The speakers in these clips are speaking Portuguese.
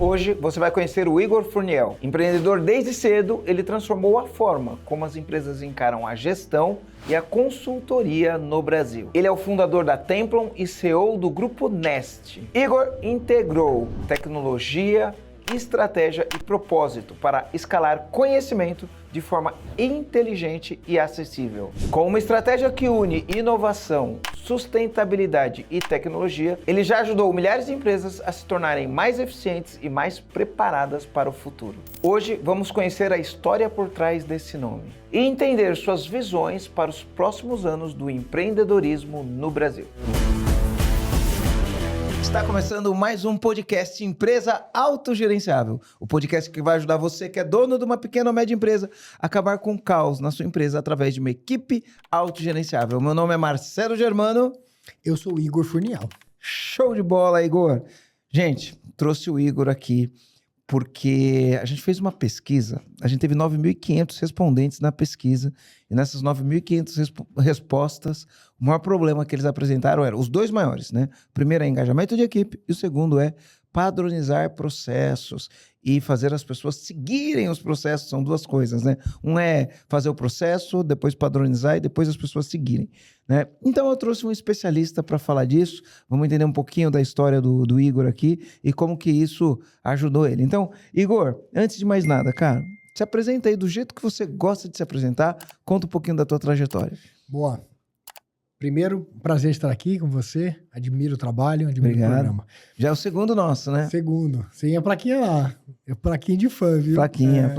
Hoje você vai conhecer o Igor Furniel. Empreendedor desde cedo, ele transformou a forma como as empresas encaram a gestão e a consultoria no Brasil. Ele é o fundador da Templon e CEO do Grupo Nest. Igor integrou tecnologia, estratégia e propósito para escalar conhecimento de forma inteligente e acessível. Com uma estratégia que une inovação, sustentabilidade e tecnologia, ele já ajudou milhares de empresas a se tornarem mais eficientes e mais preparadas para o futuro. Hoje vamos conhecer a história por trás desse nome e entender suas visões para os próximos anos do empreendedorismo no Brasil. Está começando mais um podcast Empresa Autogerenciável. O podcast que vai ajudar você que é dono de uma pequena ou média empresa a acabar com o caos na sua empresa através de uma equipe autogerenciável. Meu nome é Marcelo Germano. Eu sou o Igor Furniel. Show de bola, Igor. Gente, trouxe o Igor aqui porque a gente fez uma pesquisa. A gente teve 9.500 respondentes na pesquisa e nessas 9.500 respostas, o maior problema que eles apresentaram era os dois maiores, né? O primeiro é engajamento de equipe e o segundo é padronizar processos e fazer as pessoas seguirem os processos. São duas coisas, né? Um é fazer o processo, depois padronizar e depois as pessoas seguirem, né? Então eu trouxe um especialista para falar disso. Vamos entender um pouquinho da história do Igor aqui e como que isso ajudou ele. Então, Igor, antes de mais nada, cara, se apresenta aí do jeito que você gosta de se apresentar. Conta um pouquinho da tua trajetória. Boa. Primeiro, prazer estar aqui com você. Admiro o trabalho, admiro o programa. Já é o segundo nosso, né? Segundo. Sem a plaquinha lá. É plaquinha de fã, viu? Plaquinha.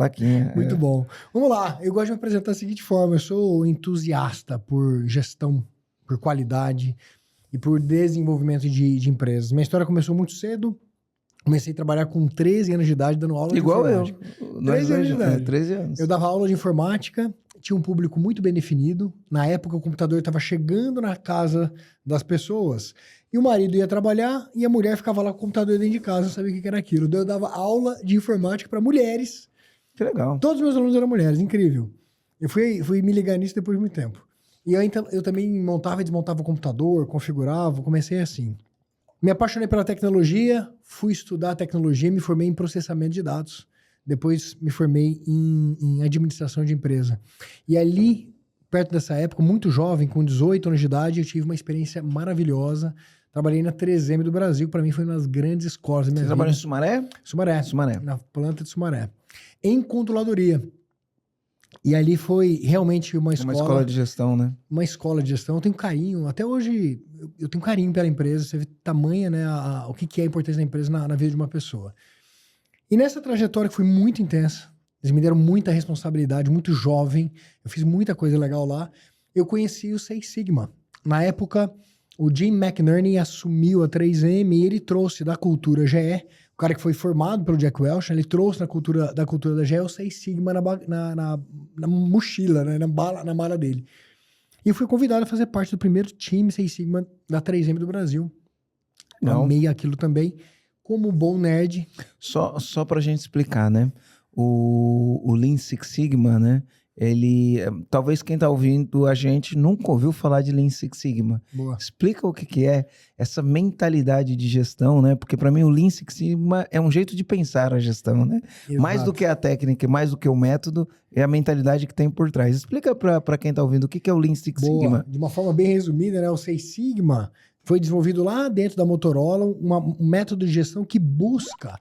Muito bom. Vamos lá. Eu gosto de me apresentar da seguinte forma. Eu sou entusiasta por gestão, por qualidade e por desenvolvimento de empresas. Minha história começou muito cedo. Comecei a trabalhar com 13 anos de idade, dando aula Igual de informática. eu. 13 anos de idade. 13 anos. Eu dava aula de informática, tinha um público muito bem definido. Na época, o computador estava chegando na casa das pessoas. E o marido ia trabalhar e a mulher ficava lá com o computador dentro de casa, não sabia o que era aquilo. Eu dava aula de informática para mulheres. Que legal. Todos os meus alunos eram mulheres, incrível. Eu fui me ligar nisso depois de muito tempo. E eu também montava e desmontava o computador, configurava, comecei assim. Me apaixonei pela tecnologia, fui estudar tecnologia, me formei em processamento de dados. Depois me formei em administração de empresa. E ali, perto dessa época, muito jovem, com 18 anos de idade, eu tive uma experiência maravilhosa. Trabalhei na 3M do Brasil, para mim foi uma das grandes escolas da minha vida. Você trabalhou em Sumaré? Sumaré, na planta de Sumaré. Em controladoria. E ali foi realmente uma escola... Uma escola de gestão, né? Uma escola de gestão. Eu tenho carinho, até hoje eu tenho carinho pela empresa. Você vê tamanha, né, o que é a importância da empresa na vida de uma pessoa. E nessa trajetória que foi muito intensa, eles me deram muita responsabilidade, muito jovem, eu fiz muita coisa legal lá, eu conheci o Six Sigma. Na época, o Jim McNerney assumiu a 3M e ele trouxe da cultura GE, o cara que foi formado pelo Jack Welch, ele trouxe da cultura da GE o Six Sigma na mochila, né, na mala dele. E eu fui convidado a fazer parte do primeiro time Six Sigma da 3M do Brasil. Não. Amei aquilo também. Como bom nerd. Só pra gente explicar, né? O Lean Six Sigma, né? Ele... Talvez quem tá ouvindo a gente nunca ouviu falar de Lean Six Sigma. Boa. Explica o que é essa mentalidade de gestão, né? Porque para mim o Lean Six Sigma é um jeito de pensar a gestão, né? Exato. Mais do que a técnica, mais do que o método, é a mentalidade que tem por trás. Explica para quem tá ouvindo o que é o Lean Six Sigma. De uma forma bem resumida, né? O Six Sigma foi desenvolvido lá dentro da Motorola, um método de gestão que busca,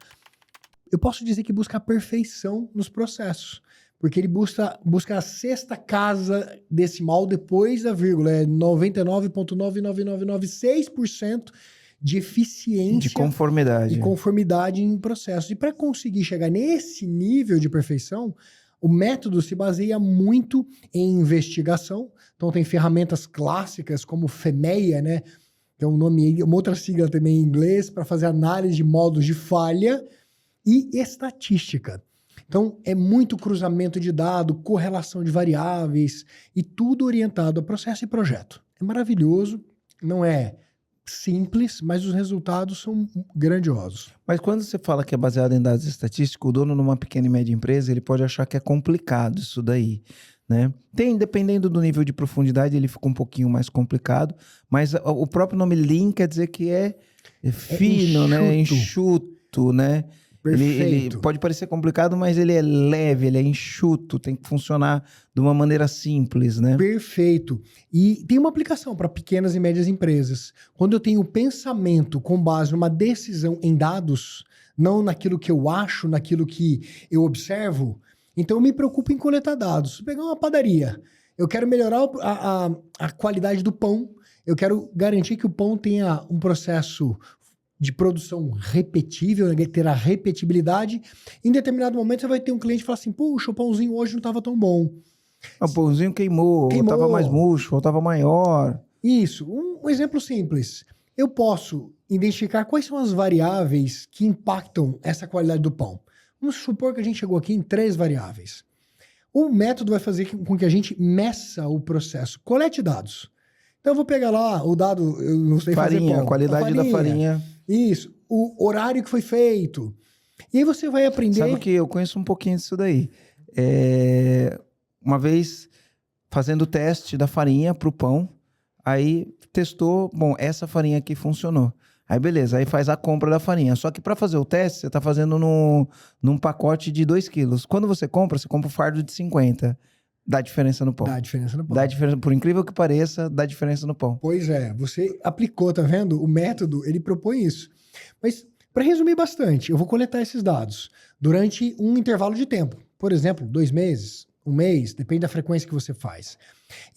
eu posso dizer que busca a perfeição nos processos, porque ele busca a sexta casa decimal depois da vírgula, é 99,99996% de eficiência. De conformidade. De conformidade em processos. E para conseguir chegar nesse nível de perfeição, o método se baseia muito em investigação. Então tem ferramentas clássicas como FEMEA, né? Que é um nome, uma outra sigla também em inglês, para fazer análise de modos de falha e estatística. Então, é muito cruzamento de dados, correlação de variáveis e tudo orientado a processo e projeto. É maravilhoso, não é simples, mas os resultados são grandiosos. Mas quando você fala que é baseado em dados estatísticos, o dono de uma pequena e média empresa, ele pode achar que é complicado isso daí, né? Dependendo do nível de profundidade, ele fica um pouquinho mais complicado, mas o próprio nome Lean quer dizer que é fino, né? Enxuto, né? Ele Perfeito. pode parecer complicado, mas ele é leve, ele é enxuto, tem que funcionar de uma maneira simples, né? Perfeito. E tem uma aplicação para pequenas e médias empresas. Quando eu tenho pensamento com base numa decisão em dados, não naquilo que eu acho, naquilo que eu observo, então eu me preocupo em coletar dados. Se pegar uma padaria, eu quero melhorar a qualidade do pão, eu quero garantir que o pão tenha um processo de produção repetível, né, ter a repetibilidade. Em determinado momento você vai ter um cliente que fala assim, puxa, o pãozinho hoje não estava tão bom. O pãozinho queimou, ou tava mais murcho, ou tava maior. Isso. Um exemplo simples. Eu posso identificar quais são as variáveis que impactam essa qualidade do pão. Vamos supor que a gente chegou aqui em 3 variáveis. O método vai fazer com que a gente meça o processo. Colete dados. Então eu vou pegar lá o dado, eu não sei fazer Farinha, pão. a qualidade da farinha. Isso. O horário que foi feito. E aí você vai aprender... Sabe que eu conheço um pouquinho disso daí. Uma vez fazendo o teste da farinha pro pão, aí testou, bom, essa farinha aqui funcionou. Aí beleza, aí faz a compra da farinha. Só que para fazer o teste, você tá fazendo num pacote de 2 quilos. Quando você compra o fardo de 50. Dá diferença no pão. Dá diferença no pão. Dá diferença, por incrível que pareça, dá diferença no pão. Pois é, você aplicou, tá vendo? O método, ele propõe isso. Mas, para resumir bastante, eu vou coletar esses dados durante um intervalo de tempo. Por exemplo, 2 meses, 1 mês, depende da frequência que você faz.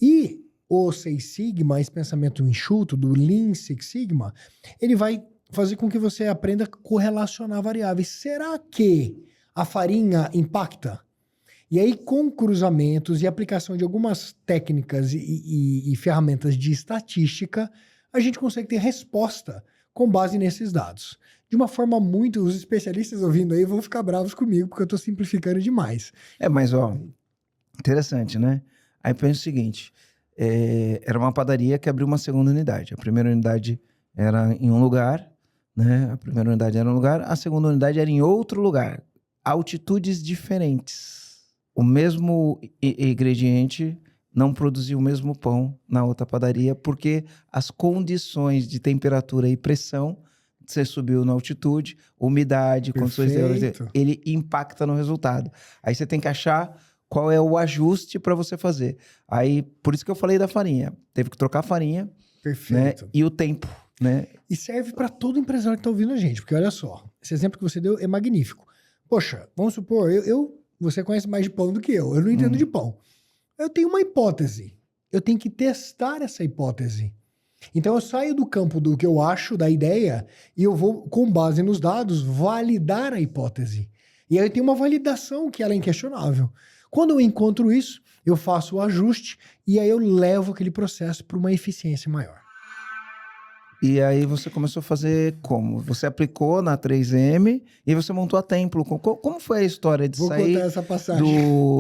E o Six Sigma, esse pensamento enxuto do Lean Six Sigma, ele vai fazer com que você aprenda a correlacionar variáveis. Será que a farinha impacta? E aí, com cruzamentos e aplicação de algumas técnicas e ferramentas de estatística, a gente consegue ter resposta com base nesses dados. De uma forma muito... Os especialistas ouvindo aí vão ficar bravos comigo, porque eu estou simplificando demais. Mas ó, interessante, né? Aí pensa o seguinte, era uma padaria que abriu uma segunda unidade. A primeira unidade era em um lugar, né? A primeira unidade era em um lugar, a segunda unidade era em outro lugar. Altitudes diferentes. O mesmo ingrediente não produzia o mesmo pão na outra padaria, porque as condições de temperatura e pressão, você subiu na altitude, umidade, condições ele impacta no resultado. Aí você tem que achar qual é o ajuste para você fazer. Aí, por isso que eu falei da farinha. Teve que trocar a farinha, Perfeito. né? E o tempo, né? E serve para todo empresário que está ouvindo a gente, porque olha só, esse exemplo que você deu é magnífico. Poxa, vamos supor, você conhece mais de pão do que eu não entendo de pão. Eu tenho uma hipótese, eu tenho que testar essa hipótese. Então eu saio do campo do que eu acho, da ideia, e eu vou, com base nos dados, validar a hipótese. E aí eu tenho uma validação que ela é inquestionável. Quando eu encontro isso, eu faço o ajuste e aí eu levo aquele processo para uma eficiência maior. E aí você começou a fazer como? Você aplicou na 3M e você montou a Templo. Como foi a história de sair contar essa passagem.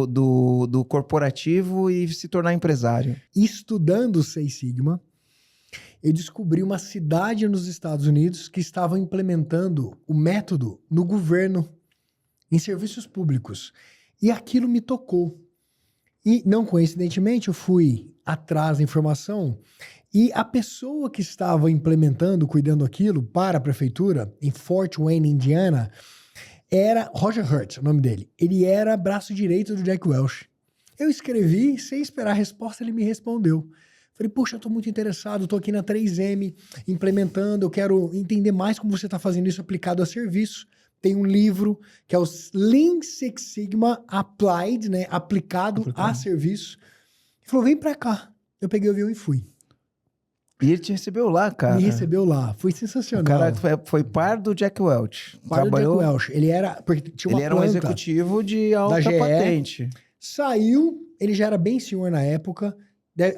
do corporativo e se tornar empresário? Estudando o Six Sigma, eu descobri uma cidade nos Estados Unidos que estava implementando o método no governo, em serviços públicos. E aquilo me tocou. E, não coincidentemente, eu fui atrás da informação e a pessoa que estava implementando, cuidando aquilo para a prefeitura, em Fort Wayne, Indiana, era Roger Hurt, o nome dele. Ele era braço direito do Jack Welch. Eu escrevi, sem esperar a resposta, ele me respondeu. Falei, puxa, eu estou muito interessado, estou aqui na 3M, implementando, eu quero entender mais como você está fazendo isso aplicado a serviço. Tem um livro que é o Lean Six Sigma Applied, né? Aplicado a serviço. Ele falou, vem pra cá. Eu peguei o avião e fui. E ele te recebeu lá, cara? Me recebeu lá. Foi sensacional. O cara foi par do Jack Welch. Par do Jack Welch. Ele era... Porque tinha uma ele era um executivo de alta patente. Saiu, ele já era bem senhor na época,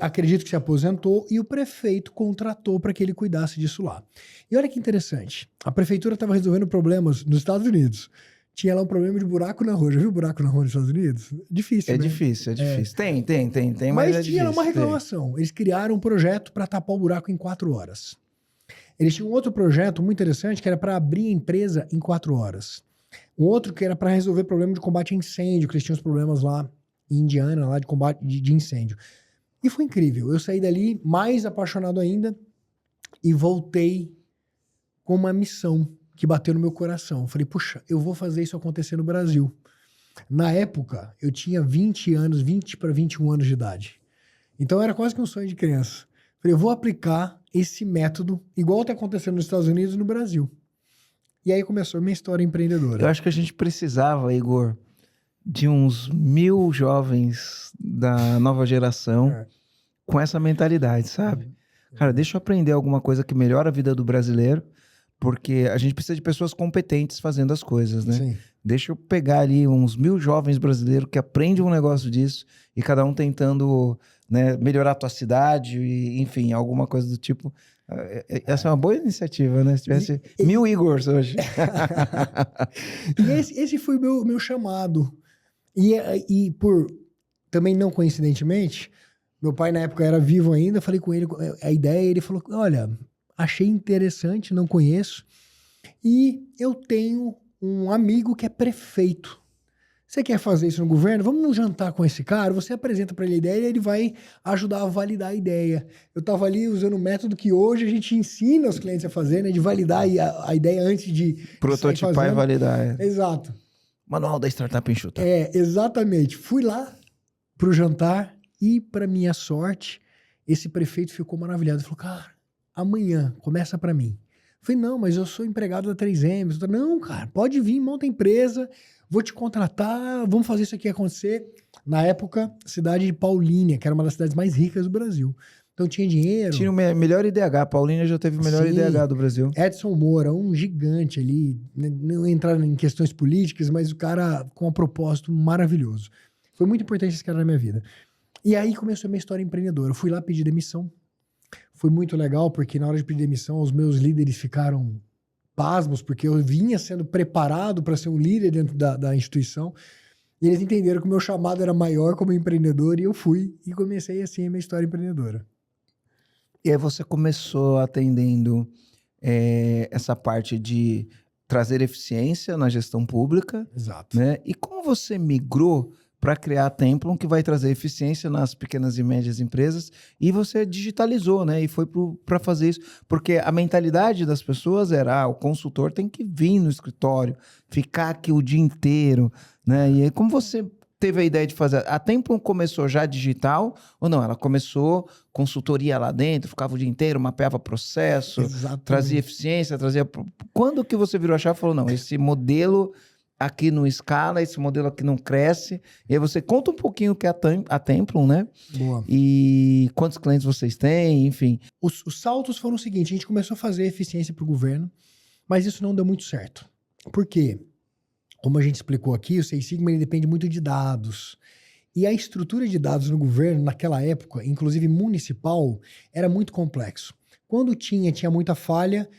acredito que se aposentou, e o prefeito contratou para que ele cuidasse disso lá. E olha que interessante, a prefeitura estava resolvendo problemas nos Estados Unidos. Tinha lá um problema de buraco na rua. Já viu buraco na rua nos Estados Unidos? Difícil, né? Difícil. Tem, mas é tinha difícil, uma reclamação. Eles criaram um projeto para tapar o buraco em 4 horas. Eles tinham um outro projeto muito interessante que era para abrir a empresa em 4 horas. Um outro que era para resolver problema de combate a incêndio, que eles tinham os problemas lá em Indiana, lá de combate de incêndio. E foi incrível. Eu saí dali mais apaixonado ainda e voltei com uma missão. que bateu no meu coração. Eu falei, puxa, eu vou fazer isso acontecer no Brasil. Na época, eu tinha 20 anos, 20 para 21 anos de idade. Então era quase que um sonho de criança. Eu falei, eu vou aplicar esse método, igual está acontecendo nos Estados Unidos e no Brasil. E aí começou a minha história empreendedora. Eu acho que a gente precisava, Igor, de uns 1000 jovens da nova geração com essa mentalidade, sabe? Cara, deixa eu aprender alguma coisa que melhora a vida do brasileiro, porque a gente precisa de pessoas competentes fazendo as coisas, né? Sim. Deixa eu pegar ali uns 1000 jovens brasileiros que aprendem um negócio disso e cada um tentando, né, melhorar a tua cidade, e, enfim, alguma coisa do tipo. Essa é uma boa iniciativa, né? Se tivesse 1000 Igors hoje. E esse foi o meu chamado. E por, também não coincidentemente, meu pai na época era vivo ainda, falei com ele a ideia, ele falou, olha, achei interessante, não conheço, e eu tenho um amigo que é prefeito. Você quer fazer isso no governo? Vamos num jantar com esse cara, você apresenta para ele a ideia e ele vai ajudar a validar a ideia. Eu estava ali usando um método que hoje a gente ensina os clientes a fazer, né? De validar a ideia antes de prototipar e validar. Exato. Manual da startup enxuta. Exatamente. Fui lá pro jantar e, para minha sorte, esse prefeito ficou maravilhado. Ele falou, cara, amanhã, começa para mim. Eu falei, não, mas eu sou empregado da 3M. Eu falei, não, cara, pode vir, monta a empresa, vou te contratar, vamos fazer isso aqui acontecer. Na época, cidade de Paulínia, que era uma das cidades mais ricas do Brasil. Então tinha dinheiro. Tinha o melhor IDH. Paulínia já teve o melhor IDH do Brasil. Edson Moura, um gigante ali. Não entrar em questões políticas, mas o cara com um propósito maravilhoso. Foi muito importante esse cara na minha vida. E aí começou a minha história empreendedora. Eu fui lá pedir demissão. Foi muito legal, porque na hora de pedir demissão, os meus líderes ficaram pasmos, porque eu vinha sendo preparado para ser um líder dentro da instituição. E eles entenderam que o meu chamado era maior como empreendedor, e eu fui e comecei assim a minha história empreendedora. E aí você começou atendendo essa parte de trazer eficiência na gestão pública. Exato. Né? E como você migrou para criar a Templum, que vai trazer eficiência nas pequenas e médias empresas, e você digitalizou, né? E foi para fazer isso. Porque a mentalidade das pessoas era, o consultor tem que vir no escritório, ficar aqui o dia inteiro, né? E aí, como você teve a ideia de fazer? A Templum começou já digital ou não? Ela começou consultoria lá dentro, ficava o dia inteiro, mapeava processo, Exatamente. Trazia eficiência, trazia... Quando que você virou a chave e falou, não, esse modelo aqui não escala, esse modelo aqui não cresce? E aí você conta um pouquinho o que é a Templum, né? Boa. E quantos clientes vocês têm, enfim. Os saltos foram o seguinte, a gente começou a fazer eficiência para o governo, mas isso não deu muito certo. Por quê? Como a gente explicou aqui, o Six Sigma ele depende muito de dados. E a estrutura de dados no governo, naquela época, inclusive municipal, era muito complexo. Quando tinha muita falha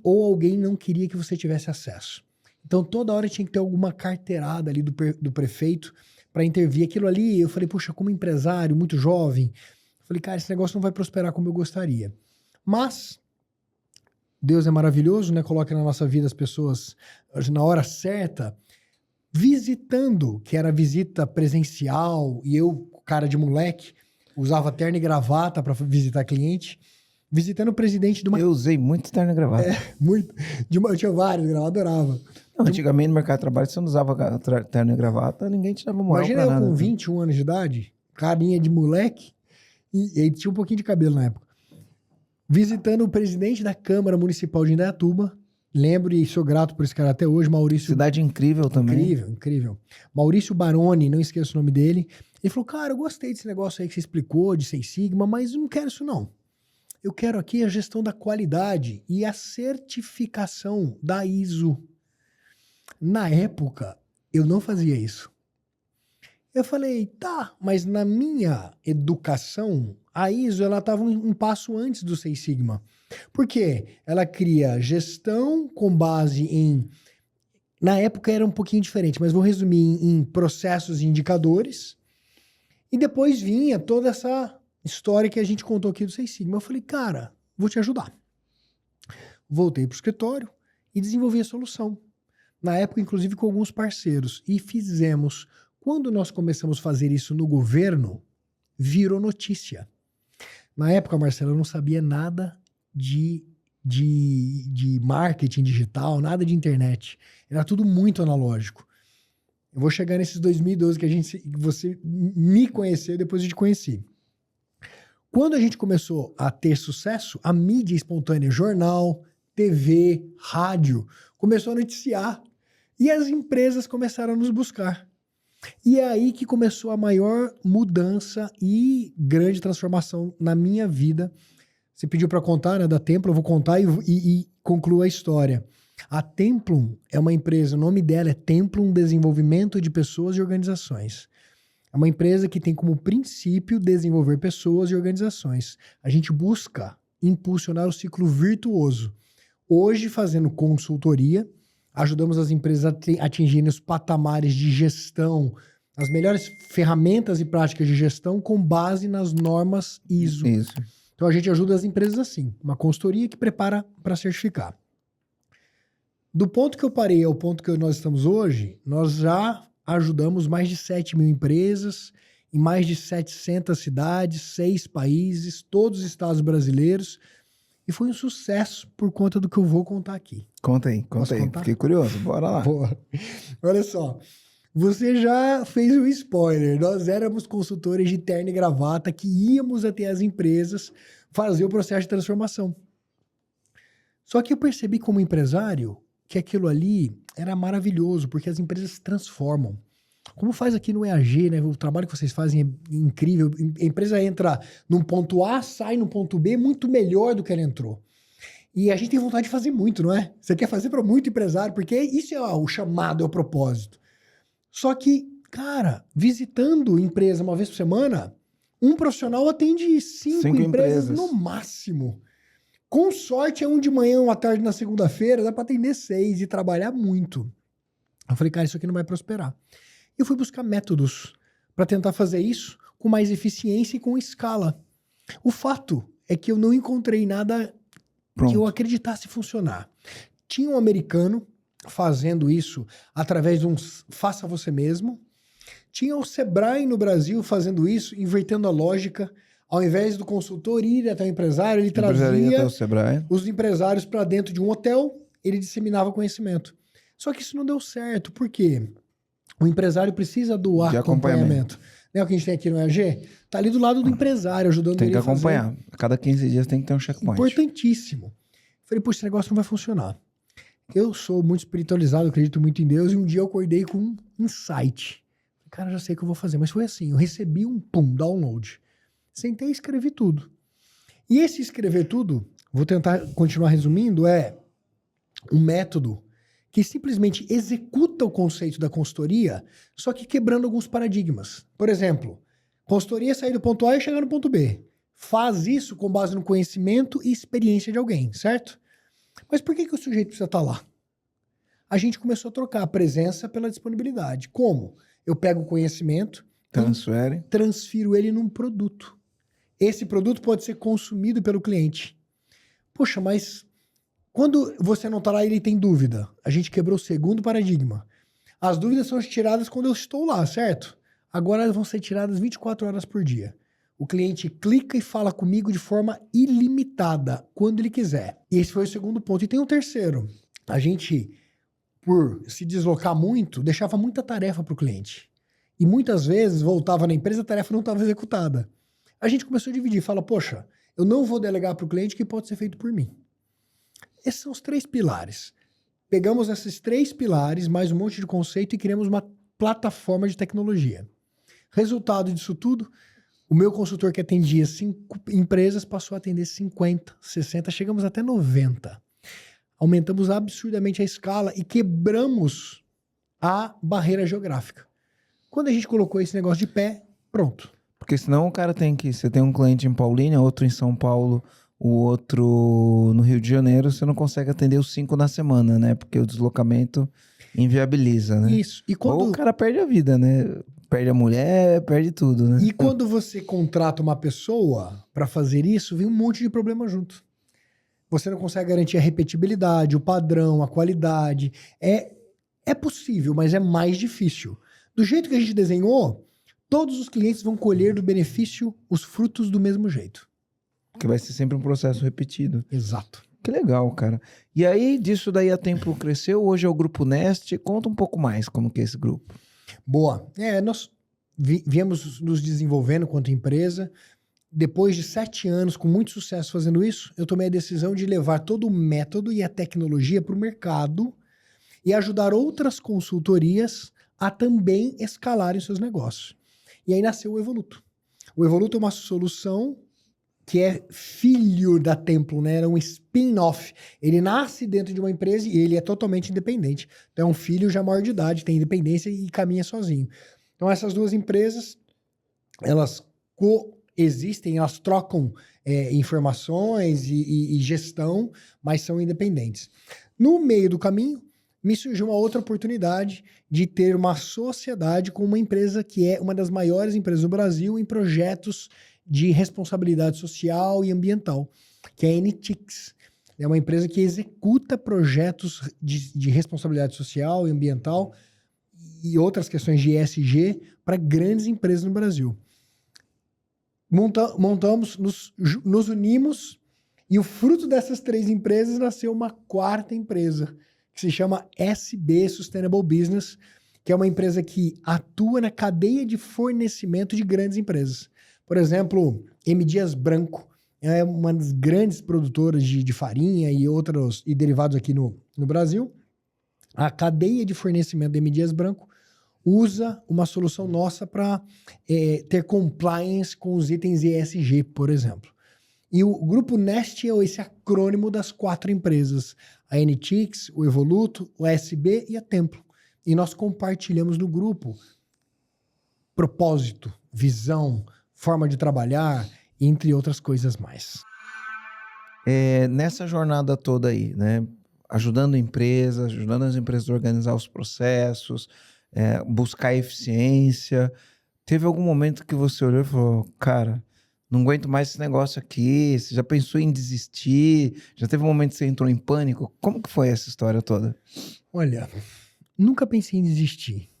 ou alguém não queria que você tivesse acesso. Então, toda hora tinha que ter alguma carteirada ali do prefeito para intervir. Aquilo ali, eu falei, puxa, como empresário, muito jovem, eu falei, cara, esse negócio não vai prosperar como eu gostaria. Mas Deus é maravilhoso, né? Coloca na nossa vida as pessoas na hora certa, visitando, que era visita presencial, e eu, cara de moleque, usava terno e gravata para visitar cliente, visitando o presidente de uma... Eu usei muito terno e gravata. Muito. Eu tinha vários, eu adorava. Não, antigamente no mercado de trabalho, se você não usava terno e gravata, ninguém te dava moral. Imagina eu com 21 anos de idade, carinha de moleque, e ele tinha um pouquinho de cabelo na época, visitando o presidente da Câmara Municipal de Indaiatuba. Lembro e sou grato por esse cara até hoje, Maurício. Cidade incrível também. Incrível, incrível. Maurício Baroni, não esqueço o nome dele. Ele falou, cara, eu gostei desse negócio aí que você explicou, de Six Sigma, mas eu não quero isso não. Eu quero aqui a gestão da qualidade e a certificação da ISO. Na época, eu não fazia isso. Eu falei, tá, mas na minha educação, a ISO ela estava um passo antes do Six Sigma. Por quê? Ela cria gestão com base em... Na época era um pouquinho diferente, mas vou resumir em processos e indicadores. E depois vinha toda essa história que a gente contou aqui do Six Sigma. Eu falei, cara, vou te ajudar. Voltei para o escritório e desenvolvi a solução. Na época, inclusive, com alguns parceiros. E fizemos. Quando nós começamos a fazer isso no governo, virou notícia. Na época, Marcelo, eu não sabia nada de de marketing digital, nada de internet. Era tudo muito analógico. Eu vou chegar nesses 2012 que você me conheceu, depois eu te conheci. Quando a gente começou a ter sucesso, a mídia espontânea, jornal, TV, rádio, começou a noticiar. E as empresas começaram a nos buscar. E é aí que começou a maior mudança e grande transformação na minha vida. Você pediu para contar, né, da Templum, eu vou contar e concluo a história. A Templum é uma empresa, o nome dela é Templum Desenvolvimento de Pessoas e Organizações. É uma empresa que tem como princípio desenvolver pessoas e organizações. A gente busca impulsionar o ciclo virtuoso. Hoje, fazendo consultoria, ajudamos as empresas a atingirem os patamares de gestão, as melhores ferramentas e práticas de gestão com base nas normas ISO. Isso. Então a gente ajuda as empresas assim, uma consultoria que prepara para certificar. Do ponto que eu parei ao ponto que nós estamos hoje, nós já ajudamos mais de 7 mil empresas, em mais de 700 cidades, 6 países, todos os estados brasileiros. E foi um sucesso por conta do que eu vou contar aqui. Conta aí. Contar? Fiquei curioso. Bora lá. Boa. Olha só. Você já fez um spoiler. Nós éramos consultores de terno e gravata que íamos até as empresas fazer o processo de transformação. Só que eu percebi como empresário que aquilo ali era maravilhoso, porque as empresas se transformam. Como faz aqui no EAG, né? O trabalho que vocês fazem é incrível. A empresa entra num ponto A, sai no ponto B muito melhor do que ela entrou. E a gente tem vontade de fazer muito, não é? Você quer fazer para muito empresário, porque isso é o chamado, é o propósito. Só que, cara, visitando empresa uma vez por semana, um profissional atende 5 empresas no máximo. Com sorte é um de manhã, uma tarde na segunda-feira, dá para atender 6 e trabalhar muito. Eu falei, cara, isso aqui não vai prosperar. Eu fui buscar métodos para tentar fazer isso com mais eficiência e com escala. O fato é que eu não encontrei nada que eu acreditasse funcionar. Tinha um americano fazendo isso através de um faça você mesmo. Tinha o Sebrae no Brasil fazendo isso, invertendo a lógica. Ao invés do consultor ir até o empresário, ele trazia os empresários para dentro de um hotel, ele disseminava conhecimento. Só que isso não deu certo. Por quê? O empresário precisa do acompanhamento. Né, o que a gente tem aqui no EAG? Tá ali do lado do empresário, ajudando ele a fazer. Tem que acompanhar. A cada 15 dias tem que ter um checkpoint. Importantíssimo. Falei, pô, esse negócio não vai funcionar. Eu sou muito espiritualizado, acredito muito em Deus, e um dia eu acordei com um insight. Cara, já sei o que eu vou fazer. Mas foi assim, eu recebi um download. Sentei e escrevi tudo. E esse escrever tudo, vou tentar continuar resumindo, é um método que simplesmente executa o conceito da consultoria, só que quebrando alguns paradigmas. Por exemplo, consultoria é sair do ponto A e chegar no ponto B. Faz isso com base no conhecimento e experiência de alguém, certo? Mas por que o sujeito precisa estar lá? A gente começou a trocar a presença pela disponibilidade. Como? Eu pego o conhecimento, transfiro ele num produto. Esse produto pode ser consumido pelo cliente. Poxa, mas quando você não está lá e ele tem dúvida, a gente quebrou o segundo paradigma. As dúvidas são tiradas quando eu estou lá, certo? Agora elas vão ser tiradas 24 horas por dia. O cliente clica e fala comigo de forma ilimitada, quando ele quiser. E esse foi o segundo ponto. E tem um terceiro. A gente, por se deslocar muito, deixava muita tarefa para o cliente. E muitas vezes voltava na empresa, a tarefa não estava executada. A gente começou a dividir. Fala, poxa, eu não vou delegar para o cliente o que pode ser feito por mim. Esses são os 3 pilares. Pegamos esses 3 pilares, mais um monte de conceito e criamos uma plataforma de tecnologia. Resultado disso tudo, o meu consultor que atendia 5 empresas passou a atender 50, 60, chegamos até 90. Aumentamos absurdamente a escala e quebramos a barreira geográfica. Quando a gente colocou esse negócio de pé, pronto. Porque senão o cara tem que... Você tem um cliente em Paulínia, outro em São Paulo, o outro no Rio de Janeiro, você não consegue atender os 5 na semana, né? Porque o deslocamento inviabiliza, né? Isso. E quando... Ou o cara perde a vida, né? Perde a mulher, perde tudo, né? E quando você contrata uma pessoa para fazer isso, vem um monte de problema junto. Você não consegue garantir a repetibilidade, o padrão, a qualidade. É possível, mas é mais difícil. Do jeito que a gente desenhou, todos os clientes vão colher do benefício os frutos do mesmo jeito. Porque vai ser sempre um processo repetido. Exato. Que legal, cara. E aí, disso daí a Templo cresceu, hoje é o Grupo Nest. Conta um pouco mais como que é esse grupo. Boa. Nós viemos nos desenvolvendo quanto empresa. Depois de 7 anos, com muito sucesso fazendo isso, eu tomei a decisão de levar todo o método e a tecnologia para o mercado e ajudar outras consultorias a também escalarem seus negócios. E aí nasceu o Evoluto. O Evoluto é uma solução que é filho da Templo, né? Era um spin-off. Ele nasce dentro de uma empresa e ele é totalmente independente. Então é um filho já maior de idade, tem independência e caminha sozinho. Então essas duas empresas, elas coexistem, elas trocam informações e gestão, mas são independentes. No meio do caminho, me surgiu uma outra oportunidade de ter uma sociedade com uma empresa que é uma das maiores empresas do Brasil em projetos de responsabilidade social e ambiental, que é a NTICS. É uma empresa que executa projetos de responsabilidade social e ambiental e outras questões de ESG para grandes empresas no Brasil. Montamos, nos unimos e o fruto dessas 3 empresas nasceu uma 4ª empresa, que se chama SB Sustainable Business, que é uma empresa que atua na cadeia de fornecimento de grandes empresas. Por exemplo, M. Dias Branco é uma das grandes produtoras de farinha e outros e derivados aqui no Brasil. A cadeia de fornecimento da M. Dias Branco usa uma solução nossa para ter compliance com os itens ESG, por exemplo. E o Grupo Nest é esse acrônimo das 4 empresas, a NTICS, o Evoluto, o SB e a Templo. E nós compartilhamos no grupo propósito, visão, forma de trabalhar, entre outras coisas mais. Nessa jornada toda aí, né? Ajudando ajudando as empresas a organizar os processos, buscar eficiência. Teve algum momento que você olhou e falou, cara, não aguento mais esse negócio aqui, você já pensou em desistir? Já teve um momento que você entrou em pânico? Como que foi essa história toda? Olha, nunca pensei em desistir.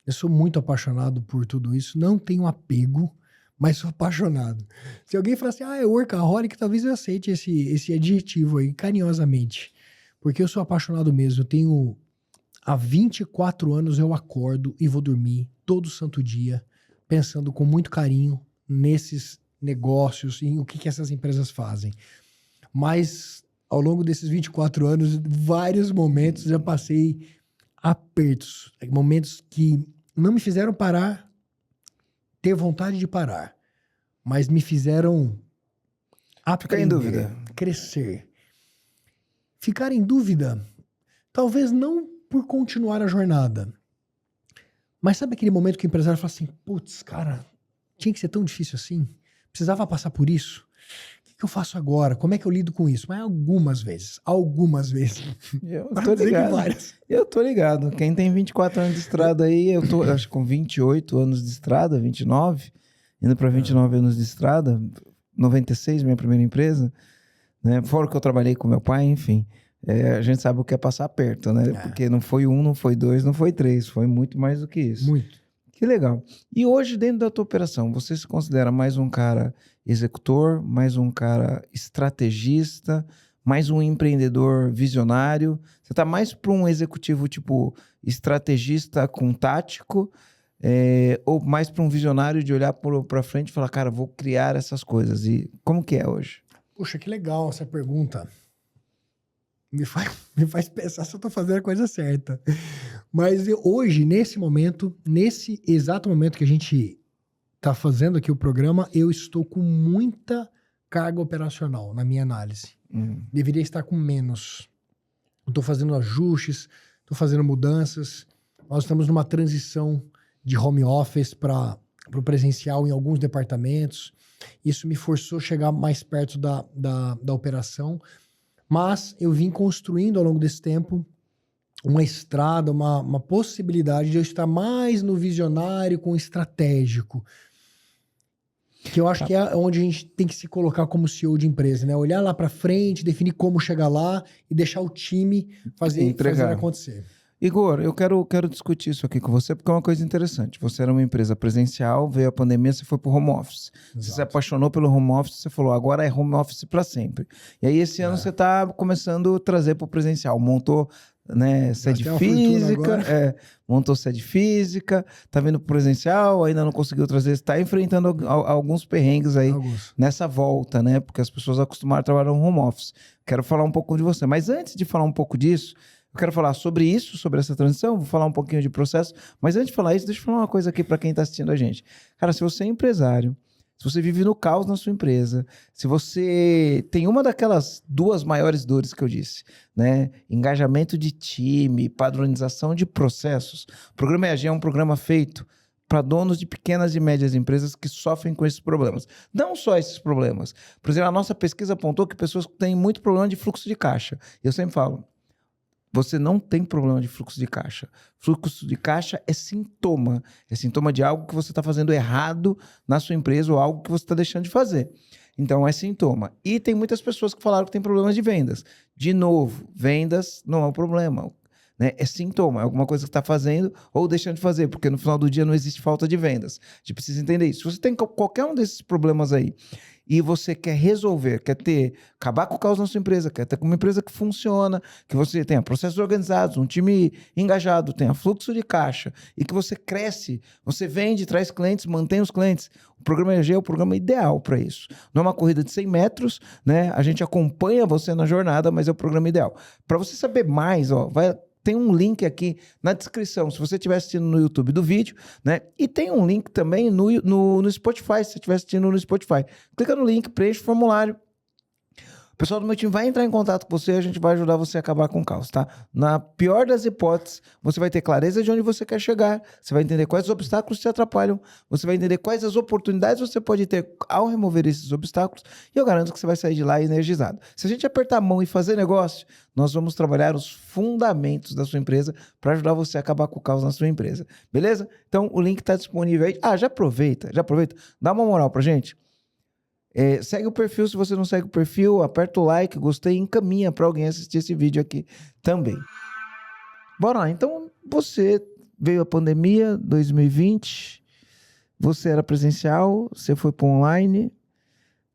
Eu sou muito apaixonado por tudo isso, não tenho apego, mas sou apaixonado. Se alguém falar assim, é workaholic, talvez eu aceite esse adjetivo aí, carinhosamente. Porque eu sou apaixonado mesmo. Eu tenho, há 24 anos eu acordo e vou dormir todo santo dia, pensando com muito carinho nesses negócios e em o que essas empresas fazem. Mas, ao longo desses 24 anos, vários momentos já passei apertos, momentos que não me fizeram parar, ter vontade de parar, mas me fizeram aprender, ficar em dúvida, crescer. Ficar em dúvida, talvez não por continuar a jornada, mas sabe aquele momento que o empresário fala assim, putz, cara, tinha que ser tão difícil assim? Precisava passar por isso? O que eu faço agora? Como é que eu lido com isso? Mas algumas vezes. Eu tô ligado. Quem tem 24 anos de estrada aí, eu acho que com 28 anos de estrada, 29, indo para 29 anos de estrada, 96, minha primeira empresa, né? Fora que eu trabalhei com meu pai, enfim. A gente sabe o que é passar perto, né? Porque não foi 1, não foi 2, não foi 3, foi muito mais do que isso. Muito. Que legal. E hoje, dentro da tua operação, você se considera mais um cara executor, mais um cara estrategista, mais um empreendedor visionário? Você tá mais para um executivo tipo estrategista com tático, ou mais para um visionário de olhar para frente e falar, cara, vou criar essas coisas? E como que é hoje? Puxa, que legal essa pergunta. Me faz pensar se eu tô fazendo a coisa certa. Mas hoje, nesse momento, nesse exato momento que a gente tá fazendo aqui o programa, eu estou com muita carga operacional na minha análise. Deveria estar com menos. Eu tô fazendo ajustes, tô fazendo mudanças. Nós estamos numa transição de home office para o presencial em alguns departamentos. Isso me forçou a chegar mais perto da operação. Mas eu vim construindo ao longo desse tempo uma estrada, uma possibilidade de eu estar mais no visionário com o estratégico. Que eu acho que é onde a gente tem que se colocar como CEO de empresa, né? Olhar lá para frente, definir como chegar lá e deixar o time fazer acontecer. Igor, eu quero discutir isso aqui com você, porque é uma coisa interessante. Você era uma empresa presencial, veio a pandemia, você foi para o home office. Você se apaixonou pelo home office, você falou, agora é home office para sempre. E aí, esse ano, você está começando a trazer para o presencial. Montou, né, sede física, montou sede física, está vindo para o presencial, ainda não conseguiu trazer, está enfrentando alguns perrengues aí nessa volta, né? Porque as pessoas acostumaram a trabalhar no home office. Quero falar um pouco de você. Mas antes de falar um pouco disso, eu quero falar sobre isso, sobre essa transição, vou falar um pouquinho de processo, mas antes de falar isso, deixa eu falar uma coisa aqui para quem está assistindo a gente. Cara, se você é empresário, se você vive no caos na sua empresa, se você tem uma daquelas duas maiores dores que eu disse, né? Engajamento de time, padronização de processos. O programa EAG é um programa feito para donos de pequenas e médias empresas que sofrem com esses problemas. Não só esses problemas. Por exemplo, a nossa pesquisa apontou que pessoas têm muito problema de fluxo de caixa. Eu sempre falo, você não tem problema de fluxo de caixa. Fluxo de caixa é sintoma. É sintoma de algo que você está fazendo errado na sua empresa ou algo que você está deixando de fazer. Então, é sintoma. E tem muitas pessoas que falaram que tem problemas de vendas. De novo, vendas não é um problema, né? É sintoma, é alguma coisa que está fazendo ou deixando de fazer, porque no final do dia não existe falta de vendas. A gente precisa entender isso. Se você tem qualquer um desses problemas aí e você quer resolver, quer acabar com o caos na sua empresa, quer ter uma empresa que funciona, que você tenha processos organizados, um time engajado, tenha fluxo de caixa e que você cresce, você vende, traz clientes, mantém os clientes. O programa EAG é o programa ideal para isso. Não é uma corrida de 100 metros, né? A gente acompanha você na jornada, mas é o programa ideal. Para você saber mais, tem um link aqui na descrição, se você estiver assistindo no YouTube do vídeo, né? E tem um link também no Spotify, se você estiver assistindo no Spotify. Clica no link, preenche o formulário. O pessoal do meu time vai entrar em contato com você e a gente vai ajudar você a acabar com o caos, tá? Na pior das hipóteses, você vai ter clareza de onde você quer chegar, você vai entender quais os obstáculos te atrapalham, você vai entender quais as oportunidades você pode ter ao remover esses obstáculos e eu garanto que você vai sair de lá energizado. Se a gente apertar a mão e fazer negócio, nós vamos trabalhar os fundamentos da sua empresa para ajudar você a acabar com o caos na sua empresa, beleza? Então, o link está disponível aí. Já aproveita, dá uma moral pra gente. Segue o perfil, se você não segue o perfil, aperta o like, gostei e encaminha para alguém assistir esse vídeo aqui também. Bora lá, então você veio a pandemia 2020, você era presencial, você foi para online,